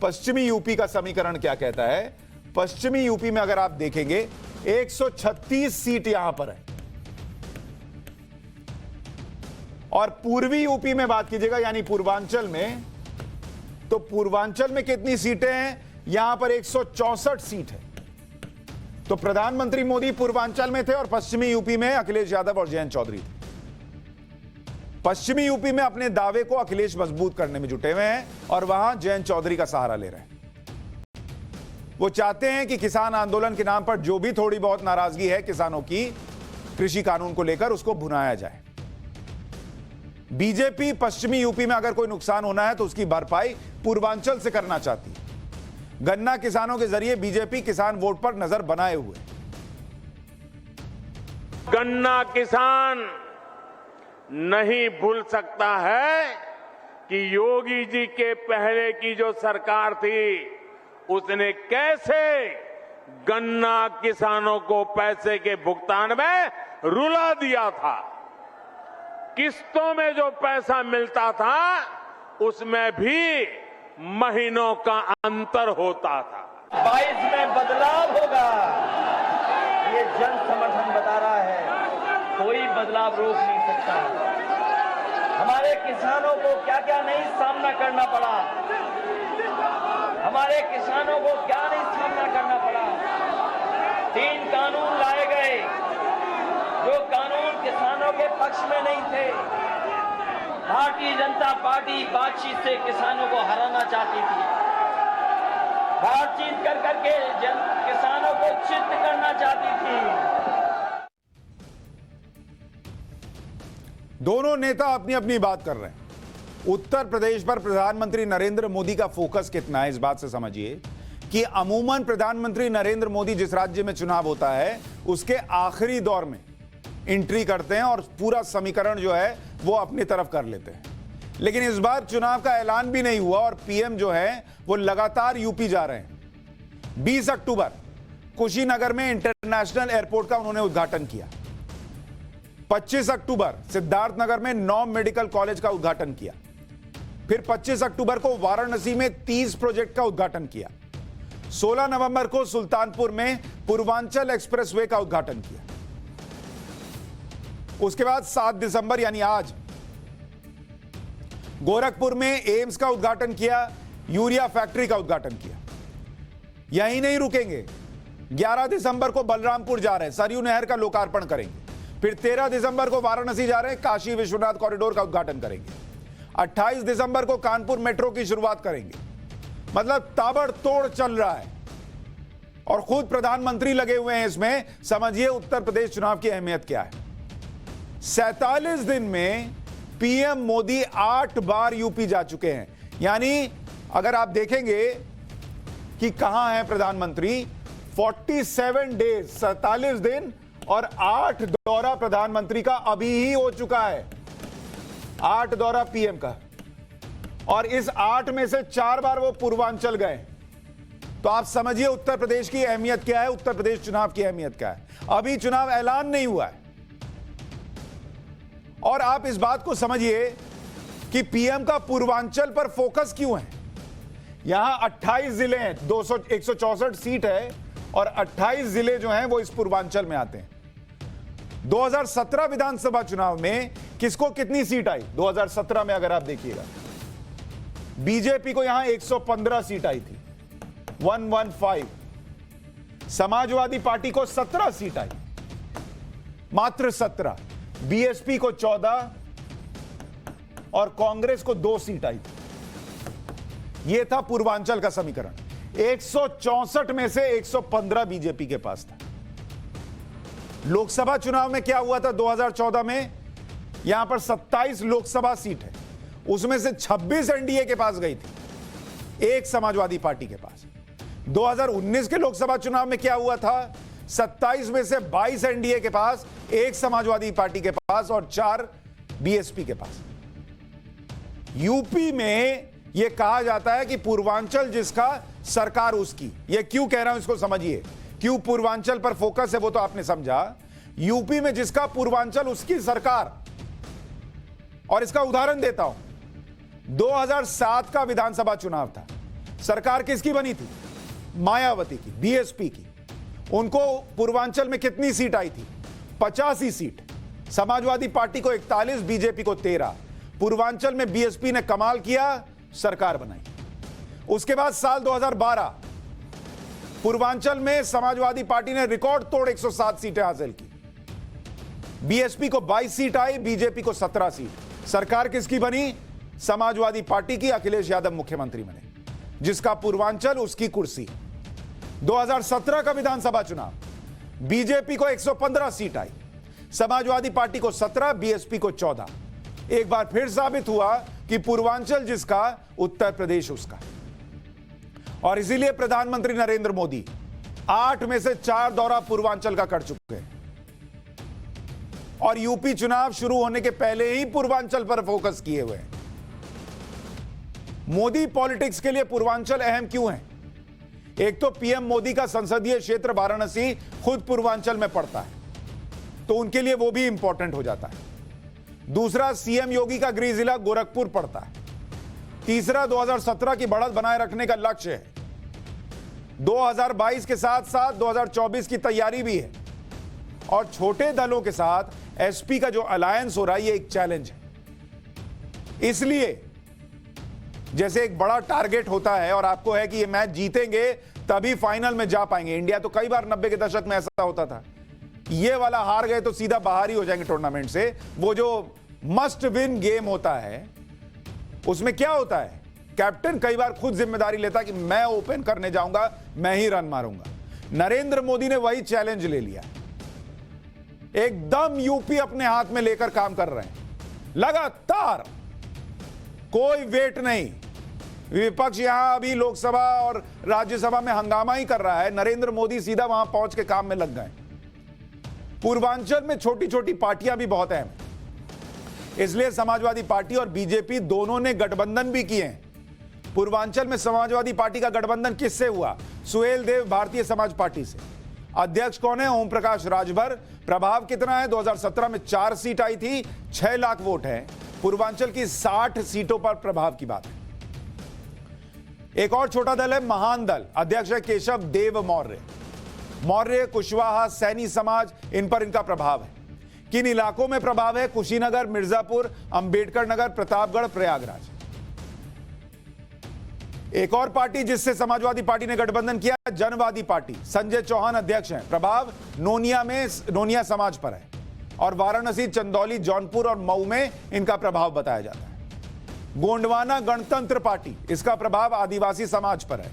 पश्चिमी यूपी का समीकरण क्या कहता है, पश्चिमी यूपी में अगर आप देखेंगे 136 सीट यहां पर है। और पूर्वी यूपी में बात कीजिएगा यानी पूर्वांचल में, तो पूर्वांचल में कितनी सीटें हैं? यहां पर 164 सीट है। तो प्रधानमंत्री मोदी पूर्वांचल में थे और पश्चिमी यूपी में अखिलेश यादव और जयंत चौधरी थे। पश्चिमी यूपी में अपने दावे को अखिलेश मजबूत करने में जुटे हुए हैं और वहां जयंत चौधरी का सहारा ले रहे हैं। वो चाहते हैं कि किसान आंदोलन के नाम पर जो भी थोड़ी बहुत नाराजगी है किसानों की कृषि कानून को लेकर, उसको भुनाया जाए। बीजेपी पश्चिमी यूपी में अगर कोई नुकसान होना है तो उसकी भरपाई पूर्वांचल से करना चाहती है। गन्ना किसानों के जरिए बीजेपी किसान वोट पर नजर बनाए हुए। गन्ना किसान नहीं भूल सकता है कि योगी जी के पहले की जो सरकार थी उसने कैसे गन्ना किसानों को पैसे के भुगतान में रुला दिया था। किस्तों में जो पैसा मिलता था उसमें भी महीनों का अंतर होता था। 22 में बदलाव होगा, ये जन समर्थन बता रहा है, कोई बदलाव रोक नहीं सकता। हमारे किसानों को क्या क्या नहीं सामना करना पड़ा, हमारे किसानों को क्या नहीं सामना करना पड़ा। 3 कानून लाए गए जो कानून किसानों के पक्ष में नहीं थे। भारतीय जनता पार्टी बातचीत से किसानों को हराना चाहती थी। बातचीत कर करके किसानों को चित्त करना चाहती थी। दोनों नेता अपनी अपनी बात कर रहे हैं। उत्तर प्रदेश पर प्रधानमंत्री नरेंद्र मोदी का फोकस कितना है, इस बात से समझिए कि अमूमन प्रधानमंत्री नरेंद्र मोदी जिस राज्य में चुनाव होता है उसके आखिरी दौर में एंट्री करते हैं और पूरा समीकरण जो है वो अपनी तरफ कर लेते हैं। लेकिन इस बार चुनाव का ऐलान भी नहीं हुआ और पीएम जो है वो लगातार यूपी जा रहे हैं। 20 अक्टूबर कुशीनगर में इंटरनेशनल एयरपोर्ट का उन्होंने उद्घाटन किया। 25 अक्टूबर सिद्धार्थनगर में 9 मेडिकल कॉलेज का उद्घाटन किया। फिर 25 अक्टूबर को वाराणसी में 30 प्रोजेक्ट का उद्घाटन किया। 16 नवंबर को सुल्तानपुर में पूर्वांचल एक्सप्रेसवे का उद्घाटन किया। उसके बाद 7 दिसंबर यानी आज गोरखपुर में एम्स का उद्घाटन किया, यूरिया फैक्ट्री का उद्घाटन किया। यहीं नहीं रुकेंगे, 11 दिसंबर को बलरामपुर जा रहे हैं, सरयू नहर का लोकार्पण करेंगे। फिर 13 दिसंबर को वाराणसी जा रहे हैं, काशी विश्वनाथ कॉरिडोर का उद्घाटन करेंगे। 28 दिसंबर को कानपुर मेट्रो की शुरुआत करेंगे। मतलब ताबड़तोड़ चल रहा है और खुद प्रधानमंत्री लगे हुए हैं इसमें। समझिए उत्तर प्रदेश चुनाव की अहमियत क्या है। 47 दिन में पीएम मोदी 8 बार यूपी जा चुके हैं। यानी अगर आप देखेंगे कि कहां है प्रधानमंत्री, 47 डेज 47 दिन और 8 दौरा प्रधानमंत्री का अभी ही हो चुका है। 8 दौरा पीएम का, और इस 8 में से 4 बार वो पूर्वांचल गए। तो आप समझिए उत्तर प्रदेश की अहमियत क्या है, उत्तर प्रदेश चुनाव की अहमियत क्या है। अभी चुनाव ऐलान नहीं हुआ है। और आप इस बात को समझिए कि पीएम का पूर्वांचल पर फोकस क्यों है। यहां 28 जिले हैं, 164 सीट है और 28 जिले जो हैं वो इस पूर्वांचल में आते हैं। 2017 विधानसभा चुनाव में किसको कितनी सीट आई? 2017 में अगर आप देखिएगा बीजेपी को यहां 115 सीट आई थी, 115। समाजवादी पार्टी को 17 सीट आई, मात्र 17। बीएसपी को 14 और कांग्रेस को 2 सीट आई थी। यह था पूर्वांचल का समीकरण। 164 में से 115 बीजेपी के पास था। लोकसभा चुनाव में क्या हुआ था 2014 में? यहां पर 27 लोकसभा सीट है, उसमें से 26 एनडीए के पास गई थी, 1 समाजवादी पार्टी के पास। 2019 के लोकसभा चुनाव में क्या हुआ था? 27 में से 22 एनडीए के पास, 1 समाजवादी पार्टी के पास और 4 बीएसपी के पास। यूपी में यह कहा जाता है कि पूर्वांचल जिसका सरकार उसकी। यह क्यों कह रहा हूं इसको समझिए, क्यों पूर्वांचल पर फोकस है वो तो आपने समझा। यूपी में जिसका पूर्वांचल उसकी सरकार। और इसका उदाहरण देता हूं, 2007 का विधानसभा चुनाव था, सरकार किसकी बनी थी? मायावती की, बीएसपी की। उनको पूर्वांचल में कितनी सीट आई थी? 85 सीट। समाजवादी पार्टी को 41, बीजेपी को 13। पूर्वांचल में बीएसपी ने कमाल किया, सरकार बनाई। उसके बाद साल 2012 पूर्वांचल में समाजवादी पार्टी ने रिकॉर्ड तोड़ 107 सीटें हासिल की। बीएसपी को 22 सीट आई, बीजेपी को 17 सीट। सरकार किसकी बनी? समाजवादी पार्टी की। अखिलेश यादव मुख्यमंत्री बने। जिसका पूर्वांचल उसकी कुर्सी। 2017 का विधानसभा चुनाव, बीजेपी को 115 सीट आई, समाजवादी पार्टी को 17, बीएसपी को 14। एक बार फिर साबित हुआ कि पूर्वांचल जिसका, उत्तर प्रदेश उसका। और इसीलिए प्रधानमंत्री नरेंद्र मोदी 8 में से 4 दौरा पूर्वांचल का कर चुके हैं। और यूपी चुनाव शुरू होने के पहले ही पूर्वांचल पर फोकस किए हुए हैं। मोदी पॉलिटिक्स के लिए पूर्वांचल अहम क्यों है? एक तो पीएम मोदी का संसदीय क्षेत्र वाराणसी खुद पूर्वांचल में पड़ता है, तो उनके लिए वो भी इंपॉर्टेंट हो जाता है। दूसरा, सीएम योगी का गृह जिला गोरखपुर पड़ता है। तीसरा, 2017 की बढ़त बनाए रखने का लक्ष्य है। 2022 के साथ साथ 2024 की तैयारी भी है। और छोटे दलों के साथ एसपी का जो अलायंस हो रहा है, ये एक चैलेंज है। इसलिए जैसे एक बड़ा टारगेट होता है और आपको है कि ये मैच जीतेंगे तभी फाइनल में जा पाएंगे। इंडिया तो कई बार 90 के दशक में ऐसा होता था, ये वाला हार गए तो सीधा बाहर ही हो जाएंगे टूर्नामेंट से। वो जो मस्ट विन गेम होता है, उसमें क्या होता है, कैप्टन कई बार खुद जिम्मेदारी लेता कि मैं ओपन करने जाऊंगा, मैं ही रन मारूंगा। नरेंद्र मोदी ने वही चैलेंज ले लिया। एकदम यूपी अपने हाथ में लेकर काम कर रहे हैं लगातार, कोई वेट नहीं। विपक्ष यहां अभी लोकसभा और राज्यसभा में हंगामा ही कर रहा है, नरेंद्र मोदी सीधा वहां पहुंच के काम में लग गए। पूर्वांचल में छोटी छोटी पार्टियां भी बहुत अहम हैं, इसलिए समाजवादी पार्टी और बीजेपी दोनों ने गठबंधन भी किए हैं। पूर्वांचल में समाजवादी पार्टी का गठबंधन किससे हुआ? सुहेल देव भारतीय समाज पार्टी से। अध्यक्ष कौन है? ओम प्रकाश राजभर। प्रभाव कितना है? 2017 में 4 सीट आई थी, 6 लाख वोट है। पूर्वांचल की 60 सीटों पर प्रभाव की बात है। एक और छोटा दल है महान दल, अध्यक्ष है केशव देव मौर्य। मौर्य, कुशवाहा, सैनी समाज, इन पर इनका प्रभाव है। किन इलाकों में प्रभाव है? कुशीनगर, मिर्जापुर, अंबेडकर नगर, प्रतापगढ़, प्रयागराज। एक और पार्टी जिससे समाजवादी पार्टी ने गठबंधन किया, जनवादी पार्टी। संजय चौहान अध्यक्ष हैं। प्रभाव नोनिया में, नोनिया समाज पर है। और वाराणसी, चंदौली, जौनपुर और मऊ में इनका प्रभाव बताया जाता है। गोंडवाना गणतंत्र पार्टी, इसका प्रभाव आदिवासी समाज पर है।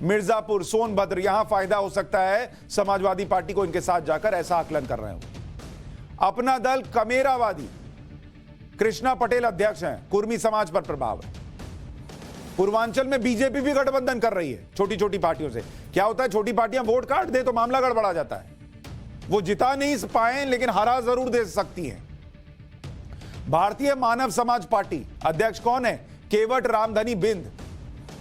मिर्जापुर, सोनभद्र, यहां फायदा हो सकता है समाजवादी पार्टी को इनके साथ जाकर, ऐसा आकलन कर रहे हो। अपना दल कमेरावादी, कृष्णा पटेल अध्यक्ष हैं। कुर्मी समाज पर प्रभाव है। पूर्वांचल में बीजेपी भी गठबंधन कर रही है छोटी छोटी पार्टियों से। क्या होता है, छोटी पार्टियां वोट काट दे तो मामला गड़बड़ा जाता है। वो जिता नहीं पाए लेकिन हरा जरूर दे सकती हैं। भारतीय मानव समाज पार्टी, अध्यक्ष कौन है? केवट रामधनी बिंद।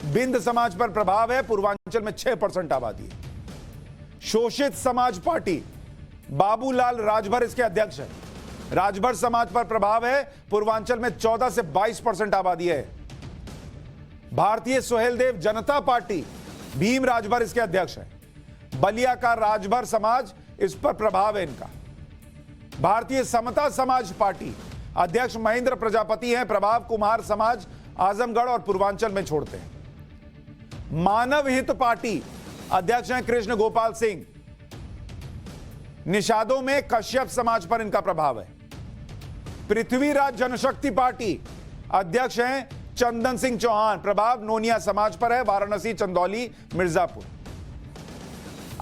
बिंद समाज पर प्रभाव है। पूर्वांचल में 6% आबादी है। शोषित समाज पार्टी, बाबूलाल राजभर इसके अध्यक्ष है। राजभर समाज पर प्रभाव है। पूर्वांचल में 14 से 22% आबादी है। भारतीय सुहेलदेव जनता पार्टी, भीम राजभर इसके अध्यक्ष है। बलिया का राजभर समाज, इस पर प्रभाव है इनका। भारतीय समता समाज पार्टी, अध्यक्ष महेंद्र प्रजापति हैं। प्रभाव कुम्हार समाज, आजमगढ़ और पूर्वांचल में छोड़ते हैं। मानव हित पार्टी, अध्यक्ष हैं कृष्ण गोपाल सिंह। निषादों में कश्यप समाज पर इनका प्रभाव है। पृथ्वीराज जनशक्ति पार्टी, अध्यक्ष हैं चंदन सिंह चौहान। प्रभाव नोनिया समाज पर है। वाराणसी, चंदौली, मिर्जापुर।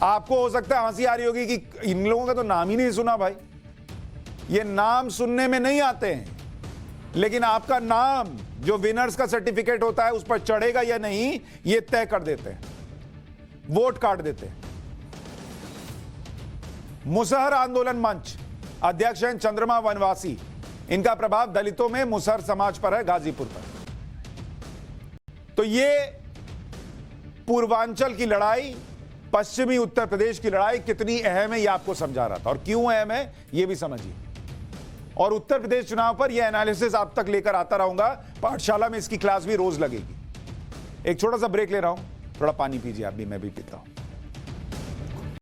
आपको हो सकता है हंसी आ रही होगी कि इन लोगों का तो नाम ही नहीं सुना भाई। ये नाम सुनने में नहीं आते हैं, लेकिन आपका नाम जो विनर्स का सर्टिफिकेट होता है उस पर चढ़ेगा या नहीं, ये तय कर देते हैं, वोट काट देते हैं। मुसहर आंदोलन मंच अध्यक्ष हैं चंद्रमा वनवासी। इनका प्रभाव दलितों में मुसहर समाज पर है, गाजीपुर पर। तो ये पूर्वांचल की लड़ाई, पश्चिमी उत्तर प्रदेश की लड़ाई कितनी अहम है, ये आपको समझा रहा था। और क्यों अहम है ये भी समझिए। और उत्तर प्रदेश चुनाव पर यह एनालिसिस आप तक लेकर आता रहूंगा। पाठशाला में इसकी क्लास भी रोज लगेगी। एक छोटा सा ब्रेक ले रहा हूं, थोड़ा पानी पीजिए आप भी, मैं भी पीता हूं।